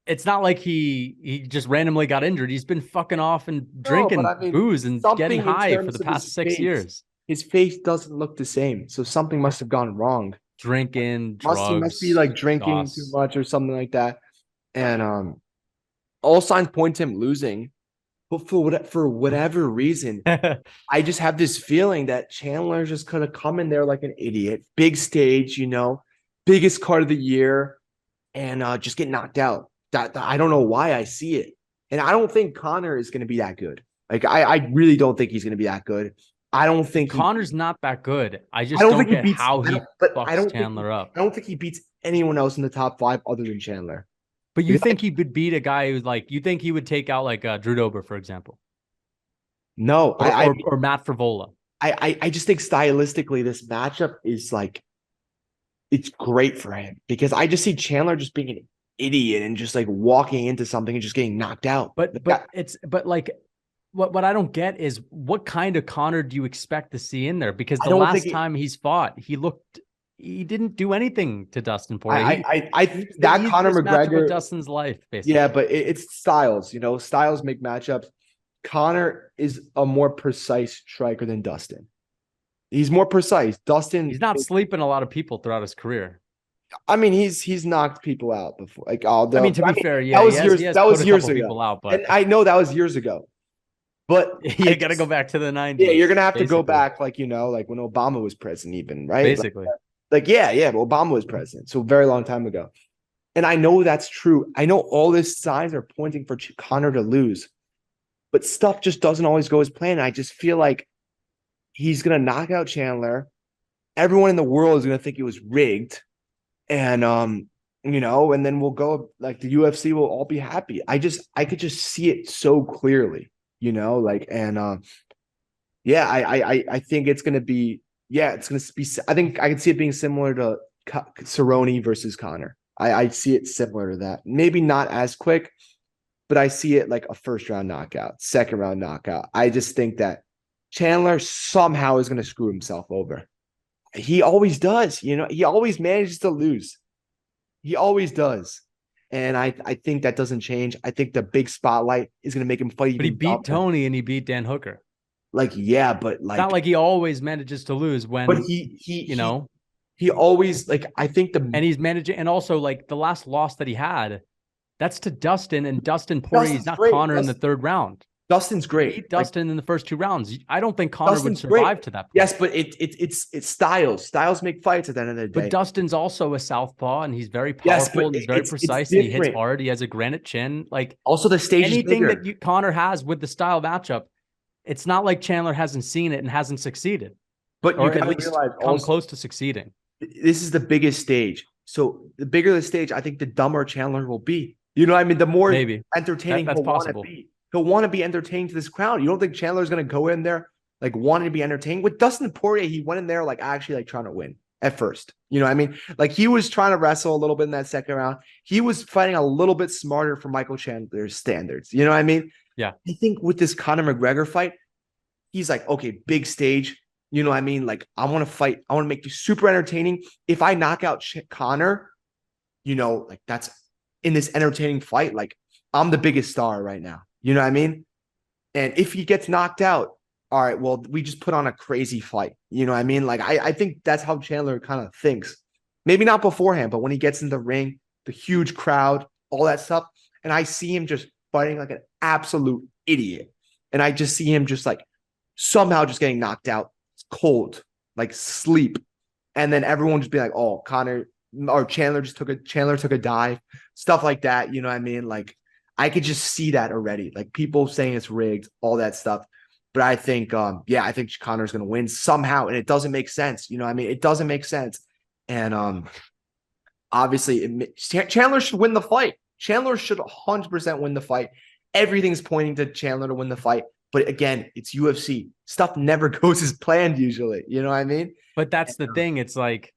it's not like he just randomly got injured. He's been fucking off and drinking booze and getting high for the past 6 years. His face doesn't look the same, so something must have gone wrong. Drinking, drugs, he must be like drinking too much or something like that. And all signs point to him losing. But for whatever reason, I just have this feeling that Chandler just could have come in there like an idiot. Big stage, you know, biggest card of the year, and just get knocked out. That I don't know why I see it. And I don't think Conor is going to be that good. Like, I really don't think he's going to be that good. I don't think Connor's not that good. I don't get how he fucks Chandler up. I don't think he beats anyone else in the top 5 other than Chandler. But you think he would beat a guy who's like, you think he would take out like Drew Dober, for example? No, or Matt Frivola. I just think stylistically this matchup is like, it's great for him because I just see Chandler just being an idiot and just like walking into something and just getting knocked out. But like what I don't get is what kind of Conor do you expect to see in there? Because the last time he's fought, he didn't do anything to Dustin Poirier. That Conor McGregor Dustin's life, basically. Yeah, but it's styles. You know, styles make matchups. Conor is a more precise striker than Dustin. He's more precise. Dustin. He's not sleeping a lot of people throughout his career. I mean, he's knocked people out before. Like, to be fair, yeah, that was years ago. Out, but and I know that was years ago. But you got to go back to the 90s. Yeah, you're gonna have to go back, like, you know, like when Obama was president, even, right? Basically. But Obama was president, so a very long time ago. And I know that's true. I know all these signs are pointing for Conor to lose, but stuff just doesn't always go as planned. I just feel like he's gonna knock out Chandler. Everyone in the world is gonna think it was rigged, and you know, and then we'll go, like, the UFC will all be happy. I could just see it so clearly, you know, like, and I think it's gonna be. Yeah, it's going to be. I think I can see it being similar to Cerrone versus Conor. I see it similar to that. Maybe not as quick, but I see it like a first round knockout, second round knockout. I just think that Chandler somehow is going to screw himself over. He always does. You know, he always manages to lose. He always does. And I think that doesn't change. I think the big spotlight is going to make him fight. But he beat Tony and he beat Dan Hooker. Like, yeah, but like, it's not like he always manages to lose when, but he always, like, I think and he's managing. And also, like, the last loss that he had, that's to Dustin, and Dustin Poirier is not Conor in the third round. Dustin's great. He beat Dustin in the first 2 rounds. I don't think Conor would survive to that point. Yes, but it's styles. Styles make fights at the end of the day. But Dustin's also a southpaw, and he's very powerful, and he's very precise, and he hits hard. He has a granite chin. Like, also the stage anything is bigger. that Conor has with the style matchup, it's not like Chandler hasn't seen it and hasn't succeeded, but or at least come close to succeeding. This is the biggest stage. So the bigger the stage, I think the dumber Chandler will be. You know what I mean? The more entertaining that's possible. He'll want to be entertained to this crowd. You don't think Chandler's going to go in there like wanting to be entertained? With Dustin Poirier, he went in there like actually like trying to win at first. You know what I mean? Like, he was trying to wrestle a little bit in that second round. He was fighting a little bit smarter for Michael Chandler's standards. You know what I mean? Yeah. I think with this Conor McGregor fight, he's like, okay, big stage. You know what I mean? Like, I want to fight. I want to make you super entertaining. If I knock out Conor, you know, like, that's in this entertaining fight. Like, I'm the biggest star right now. You know what I mean? And if he gets knocked out, all right, well, we just put on a crazy fight. You know what I mean? Like, I think that's how Chandler kind of thinks. Maybe not beforehand, but when he gets in the ring, the huge crowd, all that stuff. And I see him just fighting like an absolute idiot. And I just see him just like somehow just getting knocked out cold, like sleep. And then everyone just be like, oh, Conor or Chandler took a dive, stuff like that. You know what I mean? Like, I could just see that already. Like, people saying it's rigged, all that stuff. But I think, I think Conor's going to win somehow. And it doesn't make sense. You know what I mean? It doesn't make sense. And obviously, Chandler should win the fight. Chandler should 100% win the fight. Everything's pointing to Chandler to win the fight. But again, it's UFC. Stuff never goes as planned usually. You know what I mean? But that's the thing. It's like,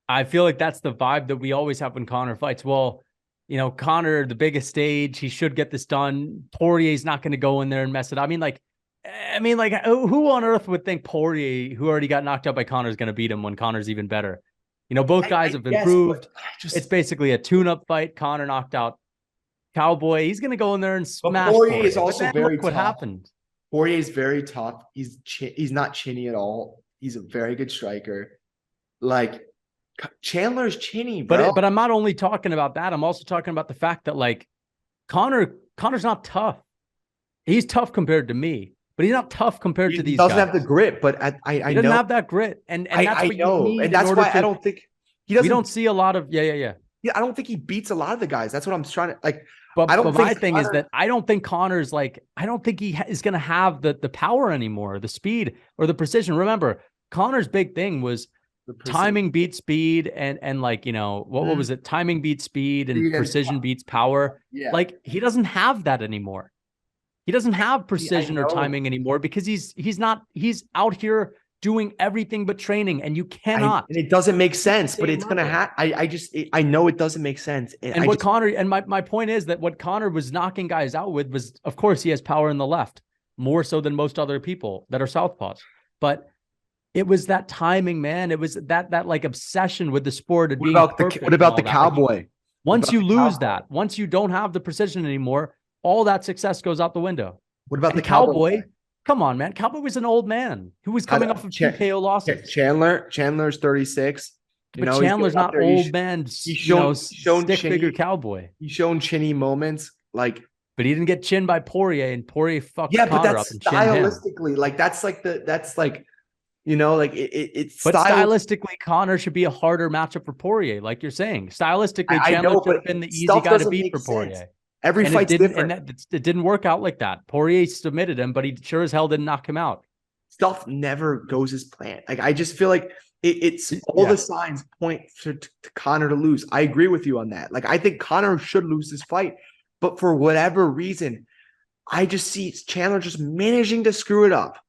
I feel like that's the vibe that we always have when Conor fights. Well, you know, Conor, the biggest stage, he should get this done. Poirier's not going to go in there and mess it up. I mean, like, who on earth would think Poirier, who already got knocked out by Conor, is going to beat him when Conor's even better? You know, both guys have improved. It's basically a tune-up fight. Conor knocked out Cowboy. He's going to go in there and smash. Poirier is also very tough. What happened? Poirier is very tough. He's not chinny at all. He's a very good striker. Like, Chandler's chinny, bro. But I'm not only talking about that. I'm also talking about the fact that, like, Conor's not tough. He's tough compared to me, but he's not tough compared to these guys. He doesn't have the grit, but I know. He doesn't have that grit. And that's what you need. And that's why I don't think he doesn't. We don't see a lot of, yeah. I don't think he beats a lot of the guys. That's what I'm trying to, like. But my thing is that I don't think Conor's like, I don't think he is going to have the power anymore, the speed or the precision. Remember, Conor's big thing was timing beats speed and like, you know, what was it? Timing beats speed and precision beats power. Yeah. Like, he doesn't have that anymore. He doesn't have precision or timing anymore because he's out here doing everything but training, and you cannot. And it doesn't make sense, but it's going to I know it doesn't make sense. And my point is that what Conor was knocking guys out with was, of course, he has power in the left, more so than most other people that are southpaws. But it was that timing, man. It was that like obsession with the sport of being perfect. What about the Cowboy? Once you lose that, once you don't have the precision anymore, all that success goes out the window. What about the Cowboy? Come on, man. Cowboy was an old man who was coming off of TKO losses. Chandler's 36. But Chandler's not old man. He's shown stick figure Cowboy. He's shown chinny moments, like. But he didn't get chinned by Poirier, and Poirier fucked Conor up and chinned him. Stylistically, like that's like, you know, like it's. But stylistically, Conor should be a harder matchup for Poirier, like you're saying. Stylistically, Chandler should have been the easy guy to beat for Poirier. Every fight's different. And it didn't work out like that. Poirier submitted him, but he sure as hell didn't knock him out. Stuff never goes as planned. Like, I just feel like it's all the signs point to Conor to lose. I agree with you on that. Like, I think Conor should lose this fight, but for whatever reason, I just see Chandler just managing to screw it up.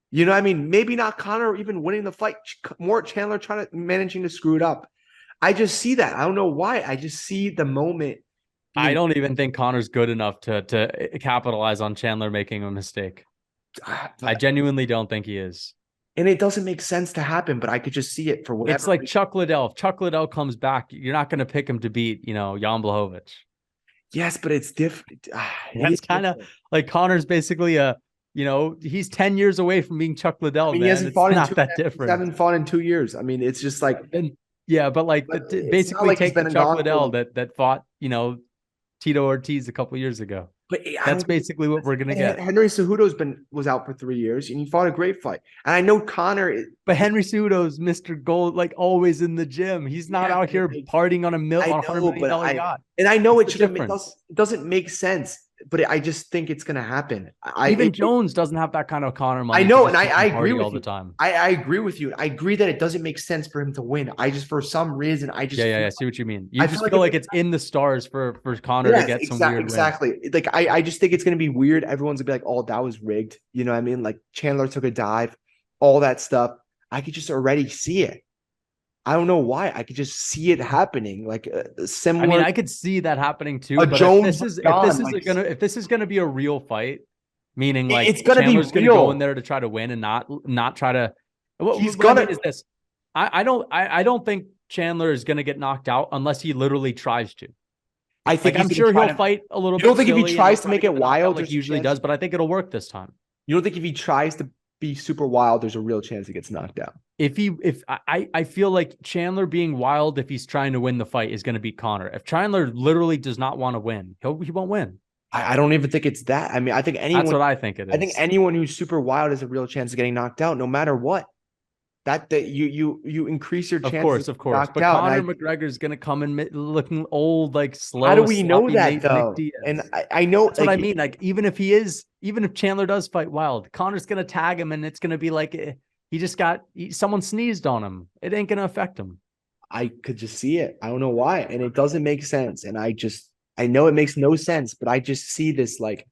You know what I mean? Maybe not Conor even winning the fight, more Chandler managing to screw it up. I just see that. I don't know why. I just see the moment. I don't even think Conor's good enough to capitalize on Chandler making a mistake. I genuinely don't think he is. And it doesn't make sense to happen, but I could just see it for whatever. It's like reason. Chuck Liddell. If Chuck Liddell comes back, you're not going to pick him to beat, Jan Blachowicz. Yes, but it's different. It's kind of like Conor's basically he's 10 years away from being Chuck Liddell. He hasn't fought in that different. He hasn't fought in 2 years. I mean, it's just like. But basically like take the Chuck Liddell that fought, Tito Ortiz a couple years ago. But that's basically what we're gonna get. Henry Cejudo's was out for 3 years, and he fought a great fight. And I know Conor, but Henry Cejudo's Mr. Gold, like always in the gym. He's not out here partying on a $100 million yacht. And I know it doesn't make sense, but I just think it's gonna happen. Even Jones doesn't have that kind of Conor money. I know, and I agree with all you. The time. I agree with you. I agree that it doesn't make sense for him to win. I just, for some reason, I see what you mean. You just feel like it's in the stars for Conor to get some weird win. Like I just think it's gonna be weird. Everyone's gonna be like, "Oh, that was rigged." You know what I mean? Like Chandler took a dive, all that stuff. I could just already see it. I don't know why. I could just see it happening, like similar. I mean, I could see that happening too. But if this is gonna be a real fight, meaning like it's gonna Chandler's be real. Gonna go in there to try to win and not try to. He's gonna. Is this? I don't think Chandler is gonna get knocked out unless he literally tries to. I think I'm sure he'll fight a little bit. You don't think if he tries to make it wild, like he usually does, but I think it'll work this time. You don't think if he tries to be super wild, there's a real chance he gets knocked out? I feel like Chandler being wild, if he's trying to win the fight, is going to beat Conor. If Chandler literally does not want to win, he won't win. I don't even think it's that. I mean, I think That's what I think it I think is. anyone who's super wild has a real chance of getting knocked out, no matter what. That you increase your chances of Of getting course. knocked But out. And Conor McGregor's gonna come in looking old, like how do slow, we know sloppy that Nick though? And Diaz. I know That's what I mean. Like even if Chandler does fight wild, Conor's gonna tag him, and it's gonna be like someone sneezed on him. It ain't gonna affect him. I could just see it. I don't know why, and it doesn't make sense. And I know it makes no sense, but I just see this like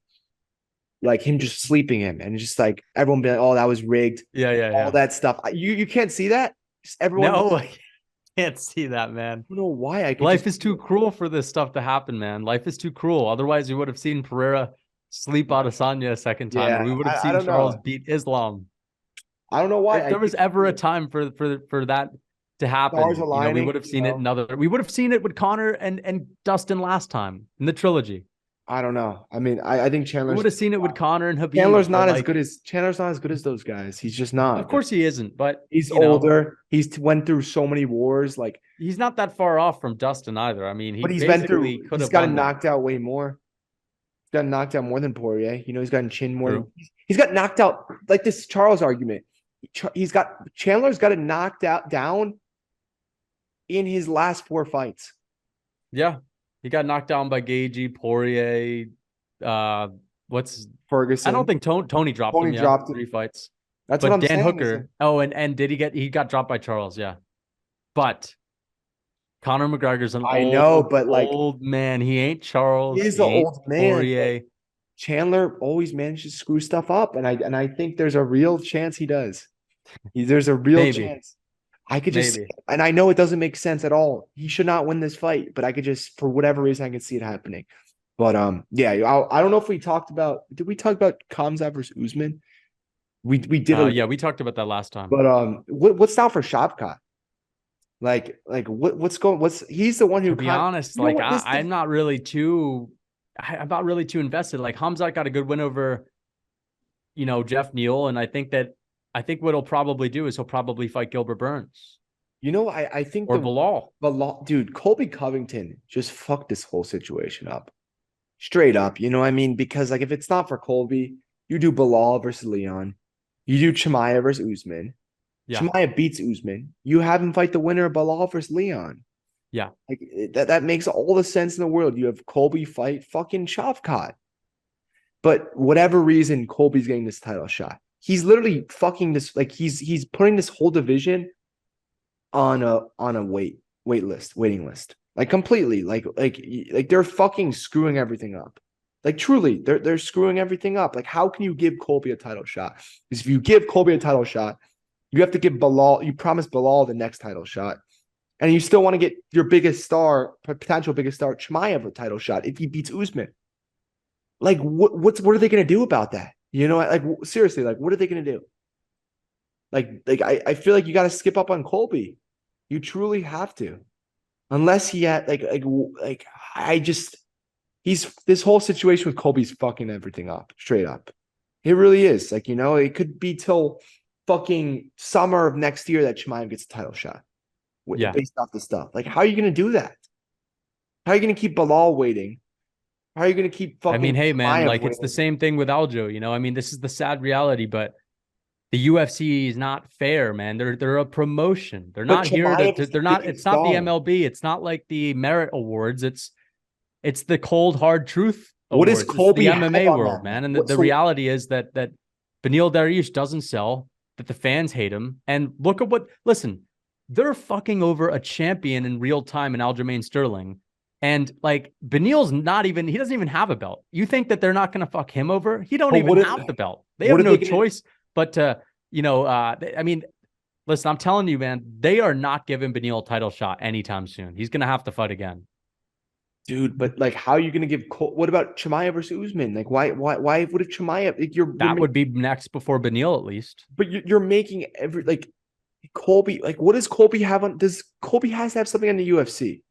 him just sleeping him, and just like everyone being like, "Oh, that was rigged," Yeah, yeah, all yeah. that stuff. You can't see that. Just everyone. No, I can't see that, man. I don't know why I could Life just. is too cruel for this stuff to happen, man. Life is too cruel. Otherwise, we would have seen Pereira sleep Adesanya a second time, or Yeah, we would have I seen don't Charles know. beat Islam. I don't know why. If I there was think ever a time for that to stars happen, we aligning. would have seen it another. We would have seen it with Connor and Dustin last time in the trilogy. I don't know. I mean, I think We would have seen it with Connor and Habib, but like, Chandler's not as good as those guys. He's just of not. course he isn't. But He's older. He's went through so many wars. Like, he's not that far off from Dustin either. I mean, he but he's been basically through. could He's have gotten won them. knocked out way more. He's gotten knocked out more than Poirier. You know, he's gotten chin more. True. He's got knocked out like this Charles argument. He's got Chandler's got it knocked out down in his last 4 fights. Yeah, he got knocked down by Gaethje, Poirier. What's Ferguson. I don't think Tony dropped him. Yeah, dropped 3 fights. That's but what I'm Dan saying. Hooker. Oh, and did he got dropped by Charles? Yeah, but Conor McGregor's an old man. He ain't Charles. He is He an ain't old man. Poirier. Chandler always manages to screw stuff up, and I think there's a real chance he does. There's a real chance. I could just, and I know it doesn't make sense at all. He should not win this fight, but I could just, for whatever reason, I can see it happening. But yeah, I don't know if we talked about. Did we talk about Khamzat versus Usman? We did. Yeah, we talked about that last time. But what's down for Shavkat? What's he's the one who, to be honest, like I'm not really too invested. Like Khamzat got a good win over, Jeff Neal, and I think what he'll probably do is he'll probably fight Gilbert Burns. I think or Bilal, dude, Colby Covington just fucked this whole situation up, straight up. You know what I mean? Because like if it's not for Colby, you do Bilal versus Leon, you do Chimaev versus Usman. Yeah. Chimaev beats Usman. You have him fight the winner of Bilal versus Leon. Yeah. Like that makes all the sense in the world. You have Colby fight fucking Shavkat. But whatever reason, Colby's getting this title shot. He's literally fucking this, like he's putting this whole division on a waiting list. Like completely. Like they're fucking screwing everything up. Like truly, they're screwing everything up. Like, how can you give Colby a title shot? Because if you give Colby a title shot, you have to give Bilal, you promise Bilal the next title shot. And you still want to get your biggest star, potential biggest star, Chimaev, a title shot if he beats Usman. Like, what are they going to do about that? You know, like, seriously, like, what are they going to do? Like I feel like you got to skip up on Colby. You truly have to. Unless he had, this whole situation with Colby's fucking everything up, straight up. It really is. Like, it could be till fucking summer of next year that Chimaev gets a title shot. Based off the stuff. Like, how are you going to do that? How are you going to keep Bilal waiting? How are you going to keep fucking? I mean, hey, man, Chimaev like waiting? It's the same thing with Aljo. I mean, this is the sad reality, but the UFC is not fair, man. They're a promotion. They're not here to. They're not. It's not the MLB. It's not like the merit awards. It's the cold hard truth. What is Colby? The MMA world, man. And the reality is that Beneil Dariush doesn't sell. That the fans hate him. And look at listen. They're fucking over a champion in real time in Aljamain Sterling. And like Beneil's he doesn't even have a belt. You think that they're not going to fuck him over? He don't even have the belt. They have no choice but to, I mean, listen, I'm telling you, man, they are not giving Beneil a title shot anytime soon. He's going to have to fight again. Dude, but like, how are you going to give? What about Chimaev versus Usman? Like, why would it Chimaev? Like, that would be next before Beneil at least. But you're making Colby. Like, what does Colby have on? Does Colby has to have something on the UFC?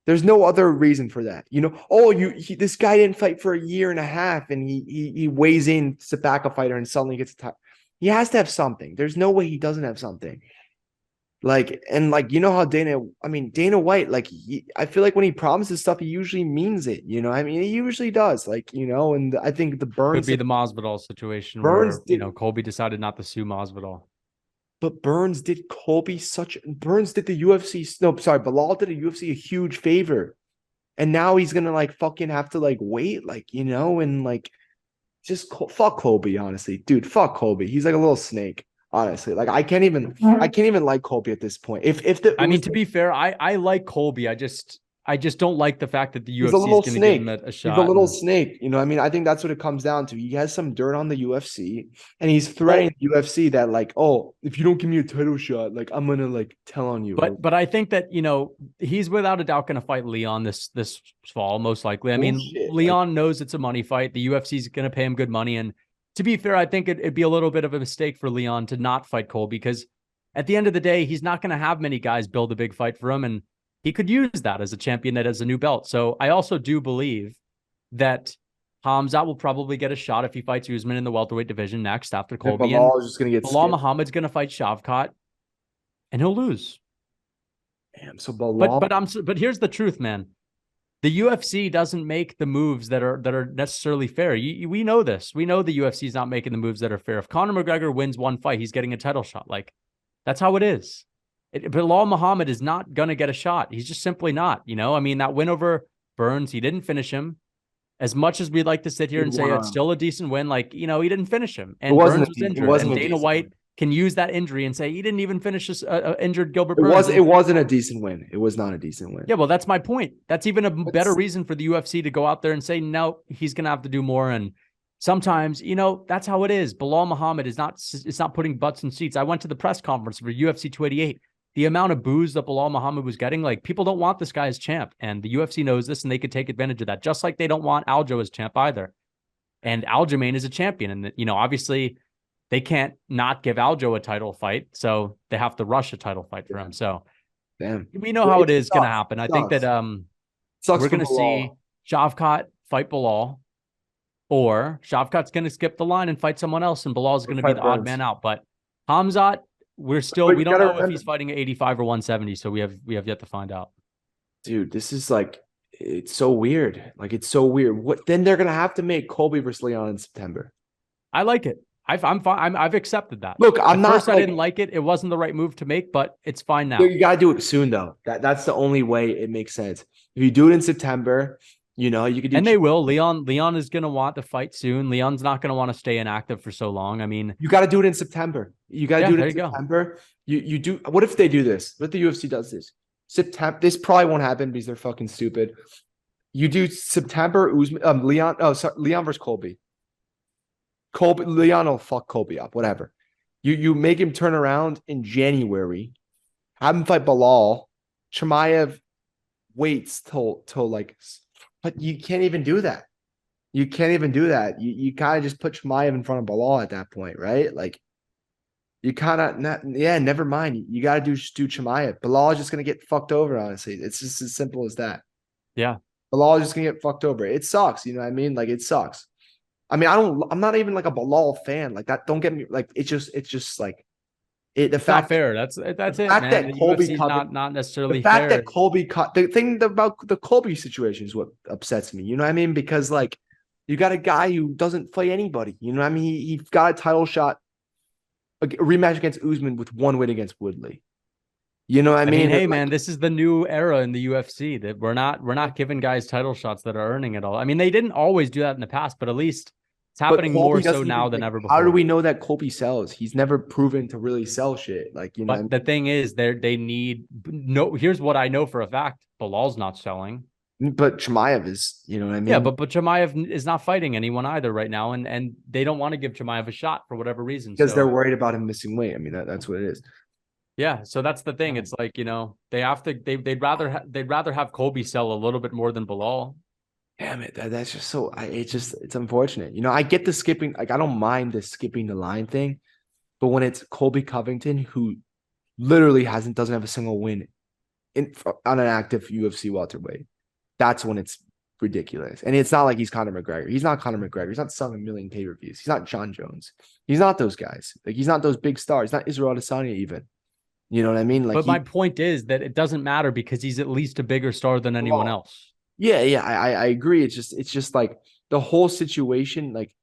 There's no other reason for that. This guy didn't fight for a year and a half, and he weighs in to back a fighter and suddenly gets a title. He has to have something. There's no way he doesn't have something. Like, and like, you know how Dana White, like, I feel like when he promises stuff, he usually means it. I mean, he usually does. Like, and I think the Could be the Masvidal situation Burns where, did, Colby decided not to sue Masvidal. but Burns did the UFC, no, sorry, Bilal did the UFC a huge favor. And now he's gonna like fucking have to like wait, like, and like just fuck Colby, honestly, dude. Fuck Colby. He's like a little snake, honestly. Like I can't even like Colby at this point. If the it I mean, was to be fair, I like Colby. I just don't like the fact that the He's a UFC is little going to give him snake. a He's a shot. little And snake. I mean, I think that's what it comes down to. He has some dirt on the UFC, and he's threatening well, the UFC that, like, oh, if you don't give me a title shot, like, I'm gonna like tell on you. but I think that he's without a doubt going to fight Leon this fall, most likely. I mean, Bullshit. Like, Leon knows it's a money fight. The UFC is going to pay him good money, and to be fair, I think it'd be a little bit of a mistake for Leon to not fight Colby because at the end of the day, he's not going to have many guys build a big fight for him, and he could use that as a champion that has a new belt. So I also do believe that Hamzat will probably get a shot if he fights Usman in the welterweight division next after Colby, and Bilal is just gonna get Bilal skipped. Muhammad's going to fight Shavkat, and he'll lose. Damn. So But Bilal, but here's the truth, man. The UFC doesn't make the moves that are necessarily fair. We know this. We know the UFC is not making the moves that are fair. If Conor McGregor wins one fight, he's getting a title shot. Like that's how it is. Bilal Muhammad is not gonna get a shot. He's just simply not. I mean, that win over Burns, he didn't finish him. As much as we'd like to sit here and say it's still a decent win, like he didn't finish him, and Burns was it injured, wasn't and a Dana decent White win. can use that injury and say he didn't even finish this injured Gilbert It Burns. was. It wasn't a decent win. It was not a decent win. Yeah, well, that's my point. That's even a better That's reason for the UFC to go out there and say, no, he's going to have to do more. And sometimes, that's how it is. Bilal Muhammad is not putting butts in seats. I went to the press conference for UFC 288. The amount of boos that Bilal Muhammad was getting, like people don't want this guy as champ. And the UFC knows this and they could take advantage of that. Just like they don't want Aljo as champ either. And Aljamain is a champion. And, obviously they can't not give Aljo a title fight. So they have to rush a title fight for him. So damn. we know how it is going to happen. I think that Sucks we're for going to see Bilal. Shavkat fight Bilal, or Shavkat's going to skip the line and fight someone else, and Bilal's going to be Fight the odd Burns. man out. But Hamzat, But we you don't gotta know if remember, he's fighting at 85 or 170, so we have yet to find out. dude, this is like it's so weird. Like it's so weird. What then they're gonna have to make Colby versus Leon in September. I like it. I'm fine. I've accepted that. Look, At first, I didn't like it. It wasn't the right move to make, but it's fine now. You gotta do it soon though. That's the only way it makes sense. If you do it in September, you could do. And they will. Leon is going to want to fight soon. Leon's not going to want to stay inactive for so long. I mean, you got to do it in September. You got to do it in there you September. You do. What if they do this? What if the UFC does this? September. This probably won't happen because they're fucking stupid. You do September. Leon. Oh, sorry, Leon versus Colby. Leon will fuck Colby up. Whatever. You make him turn around in January. Have him fight Bilal. Chimaev waits till like, but you can't even do that. You can't even do that. You kind of just put Chimaev in front of Bilal at that point, right? Like you kind of never mind. You got to do Chimaev. Bilal is just gonna get fucked over. Honestly, it's just as simple as that. yeah. Bilal is just gonna get fucked over. It sucks. You know what I mean? Like it sucks. I mean, I'm not even like a Bilal fan. Like that. Don't get me like. It's just like it. The It's fact not fair. That's it, man. that The Colby UFC's not necessarily the fact fair. that Colby cut the thing about the Colby situation is what upsets me. You know what I mean? Because like you got a guy who doesn't fight anybody. You know what I mean? He got a title shot, a rematch against Usman with one win against Woodley. You know what I mean? Hey, man, this is the new era in the UFC that we're not giving guys title shots that are earning it all. I mean, they didn't always do that in the past, but at least it's happening more so now than ever before. How do we know that Colby sells? He's never proven to really sell shit. Like, you know, but the thing is, they need no. Here's what I know for a fact: Bilal's not selling. But Chimaev is, you know what I mean? Yeah, but Chimaev is not fighting anyone either right now, and they don't want to give Chimaev a shot for whatever reason because they're worried about him missing weight. I mean, that's what it is. Yeah, so that's the thing. It's like they have to. They'd rather have Colby sell a little bit more than Bilal. Damn it, that's just so. It's unfortunate. You know, I get the skipping. Like, I don't mind the skipping the line thing, but when it's Colby Covington, who literally doesn't have a single win on an active UFC welterweight, that's when it's ridiculous. And it's not like he's Conor McGregor. He's not Conor McGregor. He's not selling a million pay-per-views. He's not John Jones. He's not those guys. Like, he's not those big stars. He's not Israel Adesanya even. You know what I mean? Like But my point is that it doesn't matter because he's at least a bigger star than anyone else. yeah, I agree. It's just like the whole situation, like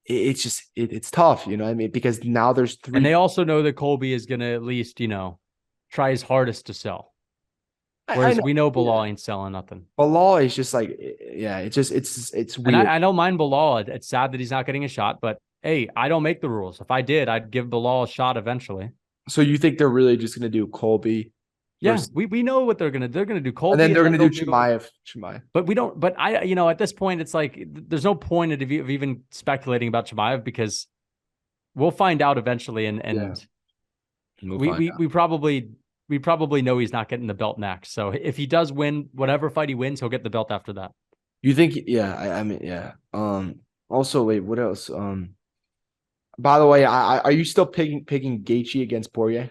it's tough, you know what I mean? Because now there's And three. they also know that Colby is going to at least, try his hardest to sell. I Whereas know, we know yeah. Bilal ain't selling nothing. Bilal is just like, yeah, it's And weird. I don't mind Bilal. It's sad that he's not getting a shot, but hey, I don't make the rules. If I did, I'd give Bilal a shot eventually. So you think they're really just gonna do Colby Yeah, versus, we know what they're gonna do and Colby, then and they're then gonna do they'll do. Chimaev. But we don't. But at this point, it's like there's no point of even speculating about Chimaev because we'll find out eventually, and Yeah, and we'll we find we out. we probably know he's not getting the belt next. So if he does win whatever fight he wins, he'll get the belt after that. You think? Yeah, I mean, yeah. Also, wait, what else? By the way, are you still picking Gaethje against Poirier?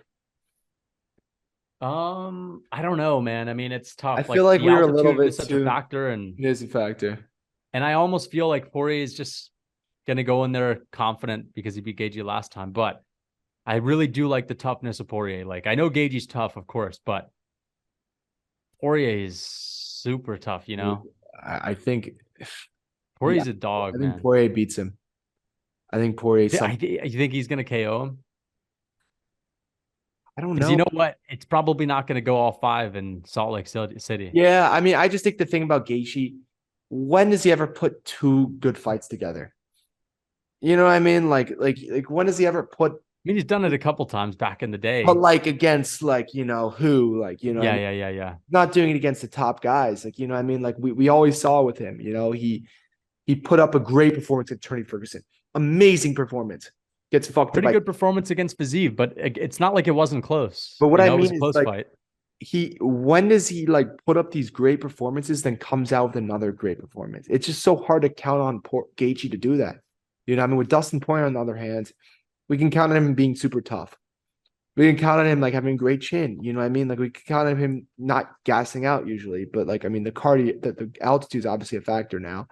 I don't know, man. I mean, it's I tough. feel Like like the we were a little altitude is bit such a too. factor, and It is a factor. and I almost feel like Poirier is just gonna go in there confident because he beat Gaethje last time. But I really do like the toughness of Poirier. Like I know Gaethje's tough, of course, but Poirier is super tough. I think, yeah, Poirier's a dog, I think man. Poirier beats him. I think Poirier some. You think he's gonna KO him? I don't Because you know. know what? It's probably not gonna go all five in Salt Lake City. Yeah, I mean, I just think the thing about Gaethje, when does he ever put two good fights together? You know what I mean? Like when does he ever put, I mean, he's done it a couple times back in the but day. like against, like, who, like, I Yeah, mean, yeah, yeah, yeah. not doing it against the top guys, like, I mean, like we always saw with him, he put up a great performance at Tony Ferguson, amazing performance, gets fucked up Pretty by, good performance against Vs, but it's not like it wasn't close. but what I It was mean a is close like fight. when does he like put up these great performances, then comes out with another great performance? It's just so hard to count on Gaethje to do that. You know what I mean? With Dustin Poirier on the other hand, we can count on him being super tough. We can count on him like having a great chin. You know what I mean? Like we can count on him not gassing out usually, but like I mean the cardio, the altitude is obviously a factor now.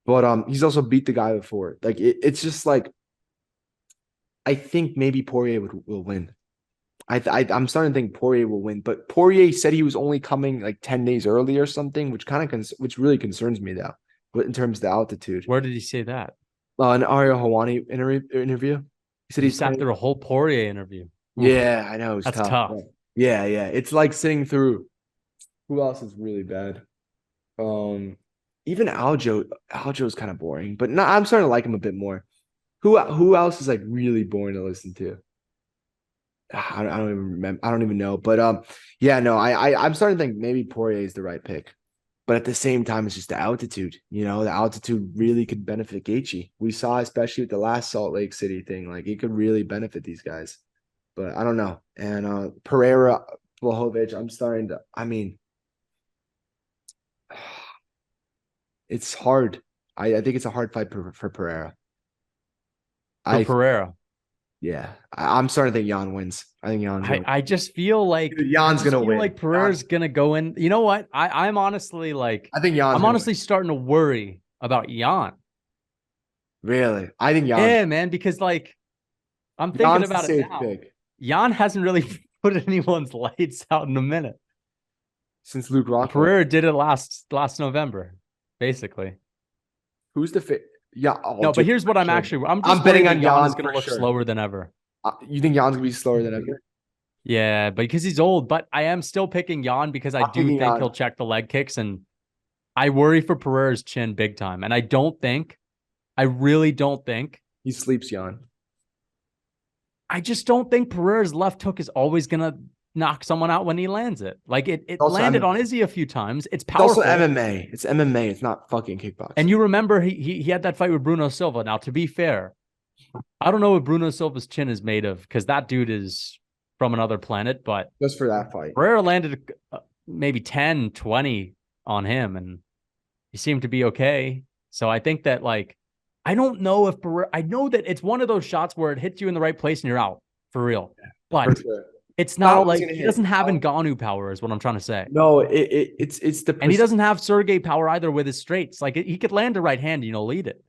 But he's also beat the guy before. Like it's just like I think maybe Poirier will win. I'm starting to think Poirier will win, but Poirier said he was only coming like 10 days early or something, which really concerns me though. But in terms of the altitude, Where did he say that? an Ariel Hawani interview, he said You he's sat planning. through a whole Poirier interview. Oof, Yeah, I know it's that's tough. tough. Yeah. It's like sitting through. Who else is really bad? Um, Even Aljo. Aljo's kind of boring, but no, I'm starting to like him a bit more. Who else is like really boring to listen to? I don't even remember. I don't even know. But yeah, no, I'm starting to think maybe Poirier is the right pick. But at the same time, it's just the altitude. The altitude really could benefit Gaethje. We saw, especially with the last Salt Lake City thing, like it could really benefit these guys. But I don't know. And Pereira, Blahovic, I'm starting to. I mean, it's hard. I think it's a hard fight for Pereira. For I Pereira. Yeah, I'm starting to think Jan wins. I think Jan's I, gonna. I just feel like Dude, Jan's gonna win. Pereira's gonna go in. You know what? I'm honestly like I think Jan's I'm gonna win. honestly starting to worry about Jan. Really, I think Jan's. Yeah, man, because like I'm thinking Jan's the about it safe now. pick Jan hasn't really put anyone's lights out in a minute. since Luke Rockhold. Pereira did it last November, basically. Who's the fit? Yeah, No, but dude, here's what sure. I'm I'm just betting worried on that Jan Jan is gonna for look sure. slower than ever. You think Jan's gonna be slower than ever? Yeah, because he's old, but I am still picking Jan because I I'm do picking think Jan. he'll check the leg kicks, and I worry for Pereira's chin big time. And I really don't think, He sleeps Jan. I just don't think Pereira's left hook is always gonna knock someone out when he lands it. Like it Also landed MMA. on Izzy a few times. It's It's also powerful. MMA. It's MMA. It's not fucking kickboxing. And you remember he had that fight with Bruno Silva. Now, to be fair, I don't know what Bruno Silva's chin is made of because that dude is from another planet, but Just for that fight. Pereira landed maybe 10, 20 on him, and he seemed to be okay. So I think that, like, I don't know if Pereira, I know that it's one of those shots where it hits you in the right place and you're out for real. But For sure. it's Not not always like gonna he hit. doesn't have Ngannou power, is what I'm trying to say. No, it's the And he doesn't have Sergey power either with his straights. Like he could land a right hand, lead it.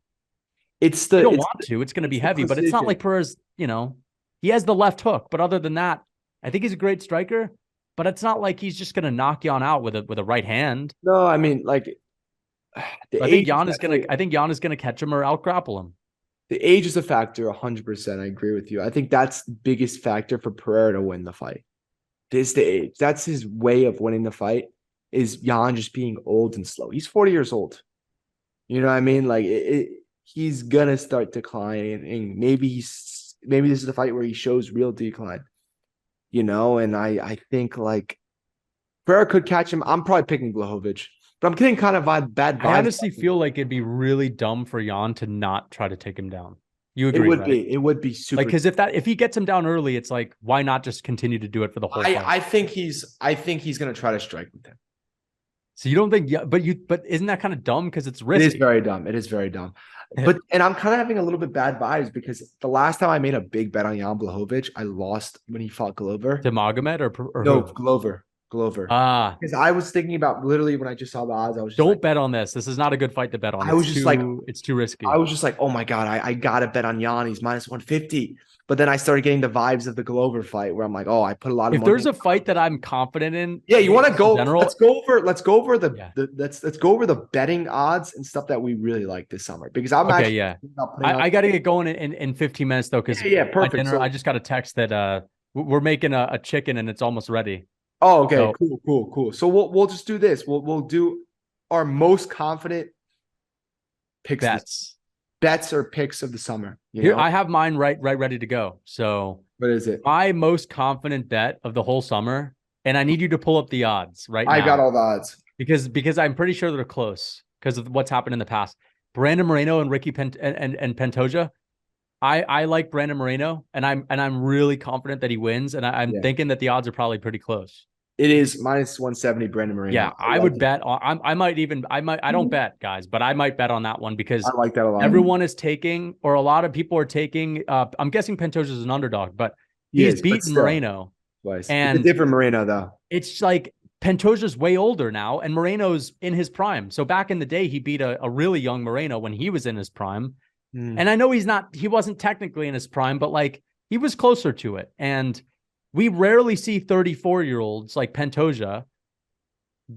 it's You the don't it's want to. It's going to be the heavy, but it's not precision. like Pereira's, he has the left hook. But other than that, I think he's a great striker, but it's not like he's just gonna knock Jan out with a right hand. No, I mean, like the I think age is Jan is gonna. definitely I think Jan is gonna catch him or out grapple him. the age is a factor, 100%. I agree with you. I think that's the biggest factor for Pereira to win the fight. Is the age. That's his way of winning the fight. Is Jan just being old and slow? He's 40 years old. You know what I mean? Like he's gonna start declining, and maybe this is the fight where he shows real decline. You know, and I think like Pereira could catch him. I'm probably picking Blachowicz, but I'm getting kind of bad vibes. I honestly feel like it'd be really dumb for Jan to not try to take him down. You It agree, would right? be. It would be super. Like, because if he gets him down early, it's like, why not just continue to do it for the whole fight? I think he's gonna try to strike with him. So you don't think, yeah, but isn't that kind of dumb? Because it's It risky. is very dumb. It is very dumb. But and I'm kind of having a little bit bad vibes because the last time I made a big bet on Jan Blachowicz, I lost when he fought Glover. To Magomed or No, who? Glover. Ah, Because I was thinking about literally when I just saw the odds, I was just don't like, bet on this. This is not a good fight to bet on. I was just like, it's too risky. I was just like, oh my God, I gotta bet on Jan. He's minus 150. But then I started getting the vibes of the Glover fight where I'm like, oh, I put a lot of If money. there's a fight that I'm confident in, Yeah, you want to go? general, let's go over Yeah. let's go over the betting odds and stuff that we really like this summer because I'm Okay, actually yeah. thinking about putting I got to get going in 15 minutes though, because yeah, perfect. dinner, So- I just got a text that we're making a chicken and it's almost ready. Oh, okay, So- cool. So we'll just do this. We'll do our most confident picks, bets or picks of the summer. You Here, know? I have mine right ready to go. So What is it? my most confident bet of the whole summer, and I need you to pull up the odds right now. I got all the odds because I'm pretty sure they're close because of what's happened in the past. Brandon Moreno and Ricky and Pantoja. I like Brandon Moreno, and I'm really confident that he wins, and I'm thinking that the odds are probably pretty close. It is minus 170 Brandon Moreno. Yeah, I would bet on. I don't bet, guys, but I might bet on that one because I like that a lot. Everyone is taking, or a lot of people are taking. I'm guessing Pantoja is an underdog, but he's beaten Moreno. Twice. And it's a different Moreno though. It's like Pantoja's way older now, and Moreno's in his prime. So back in the day, he beat a really young Moreno when he was in his prime. And I know he wasn't technically in his prime, but like he was closer to it. And we rarely see 34-year-olds like Pantoja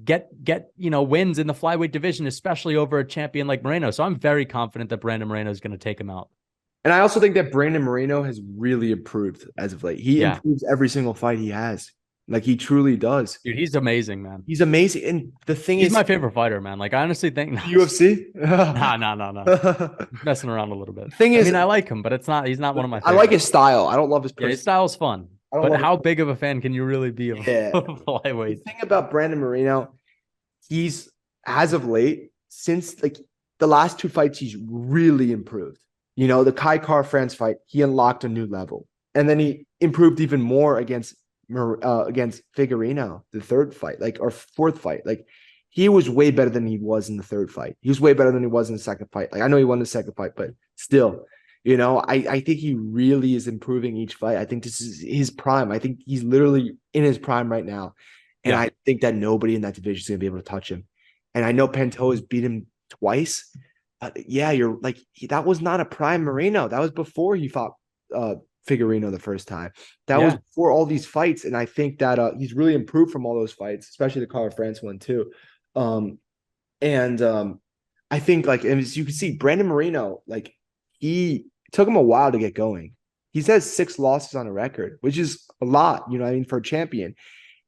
get wins in the flyweight division, especially over a champion like Moreno. So I'm very confident that Brandon Moreno is going to take him out. And I also think that Brandon Moreno has really improved as of late. He improves every single fight he has. Like he truly does. Dude, he's amazing, man. He's amazing. And the thing he's my favorite fighter, man. Like I honestly think UFC? No. Messing around a little bit. I mean, I like him, but he's not one of my favorites. I like his style. I don't love his his style's fun. But how big of a fan can you really be of flyweight? The thing about Brandon Moreno, he's as of late, since like the last two fights, he's really improved. You know, the Kai Car France fight, he unlocked a new level. And then he improved even more against Figueiredo, the third fight, like or fourth fight. Like he was way better than he was in the third fight. He was way better than he was in the second fight. Like I know he won the second fight, but still, you know, I think he really is improving each fight. I think this is his prime. I think he's literally in his prime right now. And I think that nobody in that division is going to be able to touch him. And I know Pantoja has beat him twice. You're like, that was not a prime Moreno. That was before he fought Figueiredo the first time. That was before all these fights. And I think that he's really improved from all those fights, especially the Car France one too. I think like, as you can see, Brandon Moreno, like it took him a while to get going. He has 6 losses on a record, which is a lot, you know what I mean, for a champion.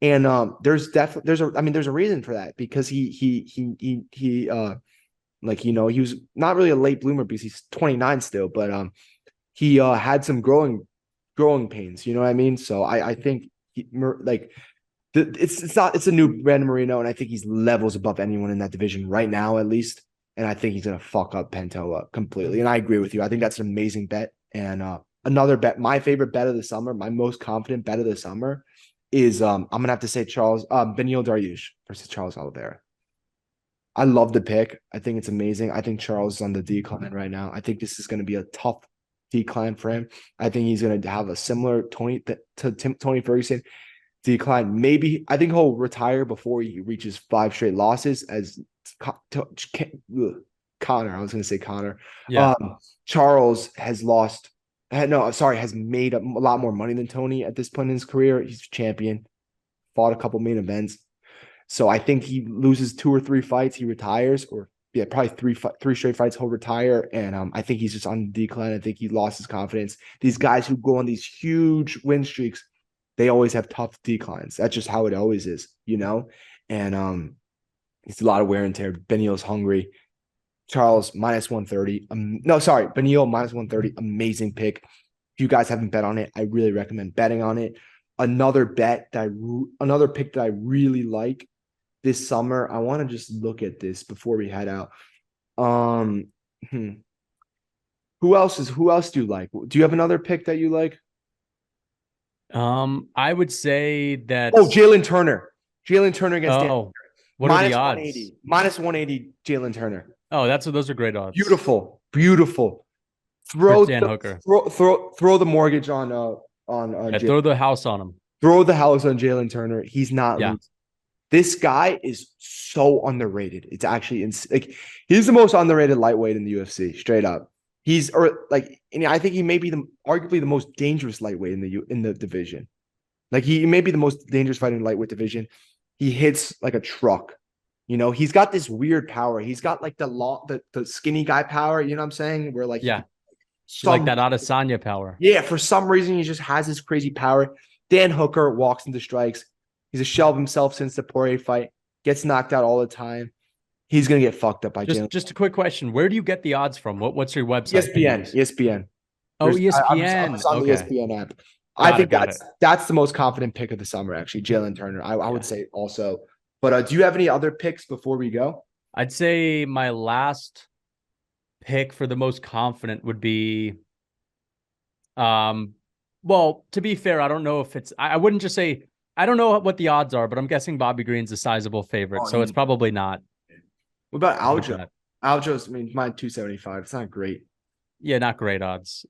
And there's a reason for that because he like, you know, he was not really a late bloomer because he's 29 still, but he had some growing pains, you know what I mean? So I think it's a new Brandon Moreno, and I think he's levels above anyone in that division right now, at least. And I think he's gonna fuck up Pantoja completely. And I agree with you. I think that's an amazing bet. And another bet, my favorite bet of the summer, my most confident bet of the summer is I'm gonna have to say Beneil Dariush versus Charles Oliveira. I love the pick. I think it's amazing. I think Charles is on the decline right now. I think this is going to be a tough decline for him. I think he's going to have a similar Tony Ferguson decline. Maybe I think he'll retire before he reaches 5 straight losses as Connor. I was going to say Connor. Yeah. Charles has lost no, sorry, has made a lot more money than Tony at this point in his career. He's champion, fought a couple main events. So I think he loses 2 or 3 fights, he retires, or yeah, probably three straight fights, he'll retire. And I think he's just on the decline. I think he lost his confidence. These guys who go on these huge win streaks, they always have tough declines. That's just how it always is, you know? And it's a lot of wear and tear. Benio's hungry. Charles -130. No, sorry, Benio -130. Amazing pick. If you guys haven't bet on it, I really recommend betting on it. Another pick that I really like this summer. I want to just look at this before we head out. Who else do you like? Do you have another pick that you like? I would say that. Oh, Jalen Turner. Jalen Turner against Dan. Oh, what are the odds? -180 Jalen Turner. Oh, those are great odds. Beautiful. Throw the mortgage on throw the house on him. Throw the house on Jalen Turner. He's not Yeah. losing. This guy is so underrated. It's actually like he's the most underrated lightweight in the UFC, straight up. And I think he may be arguably the most dangerous lightweight in the division. Like he may be the most dangerous fighter in the lightweight division. He hits like a truck. You know, he's got this weird power. He's got like the skinny guy power, you know what I'm saying? Where like like that Adesanya power. Yeah, for some reason he just has this crazy power. Dan Hooker walks into strikes. He's a shell of himself since the Poirier fight. Gets knocked out all the time. He's gonna get fucked up by just a quick question. Where do you get the odds from? What's your website? ESPN. Oh, ESPN. It's on the ESPN app. I think that's the most confident pick of the summer, actually. Jalen Turner. I would say also. But do you have any other picks before we go? I'd say my last pick for the most confident would be well, to be fair, I don't know if it's I wouldn't just say I don't know what the odds are, but I'm guessing Bobby Green's a sizable favorite, so it's probably not. What about Aljo? Aljo's, I mean, mine 275. It's not great. Yeah, not great odds.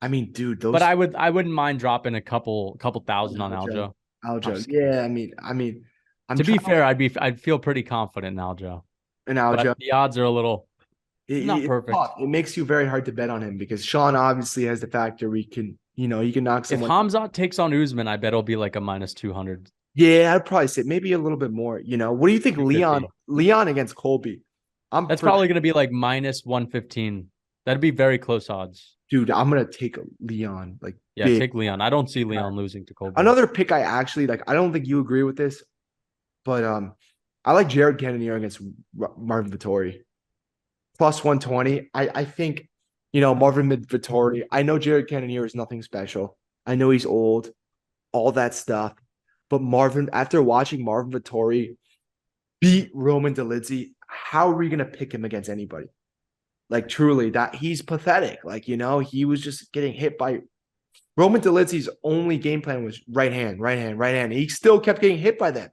I mean, dude, those. But I wouldn't mind dropping a couple thousand on Aljo. Aljo, yeah. I mean, to be fair, I'd feel pretty confident in Aljo. And Aljo, but the odds are a little not perfect. It makes you very hard to bet on him because Sean obviously has the factor where he can knock someone. If Hamzat takes on Usman, I bet it'll be like a -200. Yeah, I'd probably say maybe a little bit more. You know, what do you think, Leon against Colby? That's probably going to be like -115. That'd be very close odds. Dude, I'm gonna take Leon. Like, yeah, take Leon. I don't see Leon losing to Colby. Another pick I actually like. I don't think you agree with this, but I like Jared Cannonier against Marvin Vettori. +120. I think, Marvin Vettori. I know Jared Cannonier is nothing special. I know he's old, all that stuff. But after watching Marvin Vettori beat Roman Dolidze, how are we gonna pick him against anybody? Like, truly, that he's pathetic. Like, he was just getting hit by Roman Dolidze's only game plan was right hand, right hand, right hand. He still kept getting hit by them.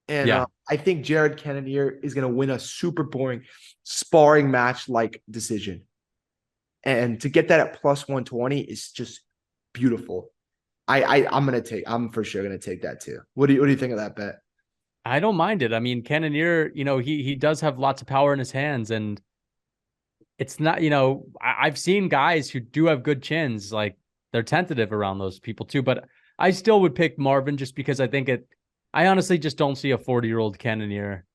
And I think Jared Cannonier is going to win a super boring sparring match like decision. And to get that at +120 is just beautiful. I'm for sure going to take that too. What do you think of that bet? I don't mind it. I mean, Cannonier, he does have lots of power in his hands, and it's not, I've seen guys who do have good chins, like they're tentative around those people too, but I still would pick Marvin just because I honestly just don't see a 40-year-old Cannonier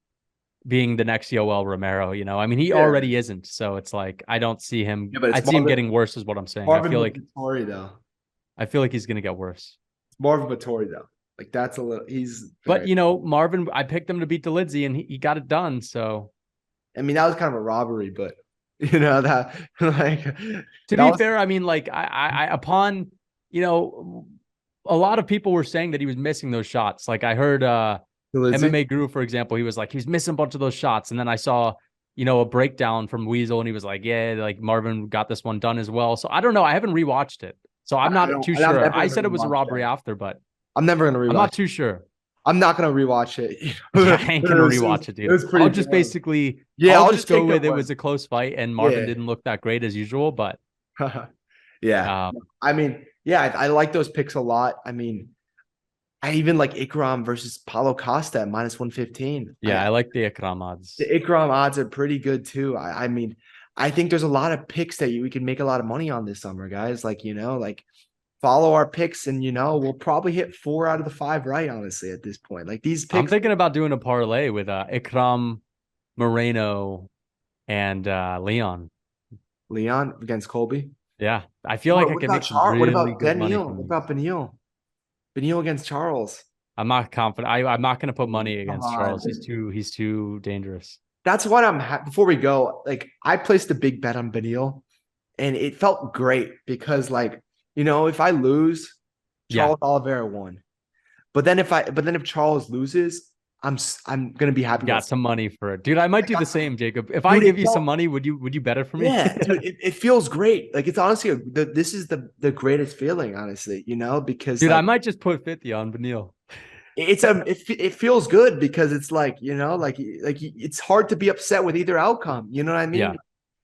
being the next Yoel Romero, I mean, he already isn't. So it's like, I don't see him. I see him getting worse is what I'm saying. Marvin Vettori, though. I feel like he's going to get worse. Marvin Vettori, though. Like, that's a little, but Marvin, I picked him to beat Dolidze and he got it done. So, I mean, that was kind of a robbery, but that like, to be fair, I mean, like I upon, a lot of people were saying that he was missing those shots. Like I heard MMA Guru, for example, he was missing a bunch of those shots. And then I saw, a breakdown from Weasel and he was like, yeah, like Marvin got this one done as well. So I don't know. I haven't rewatched it. So I'm not too sure. I said it was a robbery after, but I'm never going to rewatch it. I'm not too sure. I'm not going to rewatch it. I ain't going to rewatch it, dude. I'll just basically, I'll just go with it was a close fight and Marvin didn't look that great as usual, but yeah. I mean, yeah, I like those picks a lot. I mean, I even like Ikram versus Paulo Costa at -115. Yeah, I like the Ikram odds. The Ikram odds are pretty good too. I mean, I think there's a lot of picks that we can make a lot of money on this summer, guys. Like, like follow our picks and, we'll probably hit 4 out of the 5 right, honestly, at this point. Like these I'm picks. thinking about doing a parlay with Ikram, Moreno, and Leon. Leon against Colby. Yeah, I feel like I What can about make some What really about good money Benil? from What these. about Benil? Benil against Charles. I'm not confident. I'm not going to put money Come against on. Charles. He's too dangerous. That's what before we go, like I placed a big bet on Benil and it felt great because like, if I lose, Yeah, Charles Oliveira won. But then if Charles loses, I'm gonna be happy. got some money for it, dude. I might do the same, Jacob. If I Dude, give you some money, would you bet it for me? yeah, dude, it feels great. Like it's honestly this is the greatest feeling, honestly. Because Dude, like I might just put 50 on Benil. it feels good because it's like like it's hard to be upset with either outcome. You know what I mean? Yeah,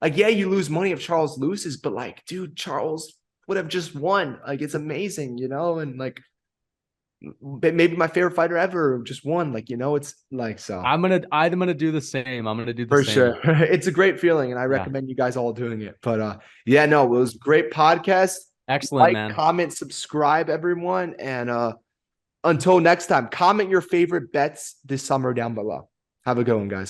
Like yeah, you lose money if Charles loses, but like, dude, Charles would have just won. Like it's amazing, and like maybe my favorite fighter ever just won. Like it's like so. I'm gonna do the same. I'm gonna do the For same. sure. It's a great feeling, and I Yeah, recommend you guys all doing it. But yeah, no, it was a great podcast. excellent, Like, man. comment, subscribe, everyone. And until next time, comment your favorite bets this summer down below. Have a good one, guys.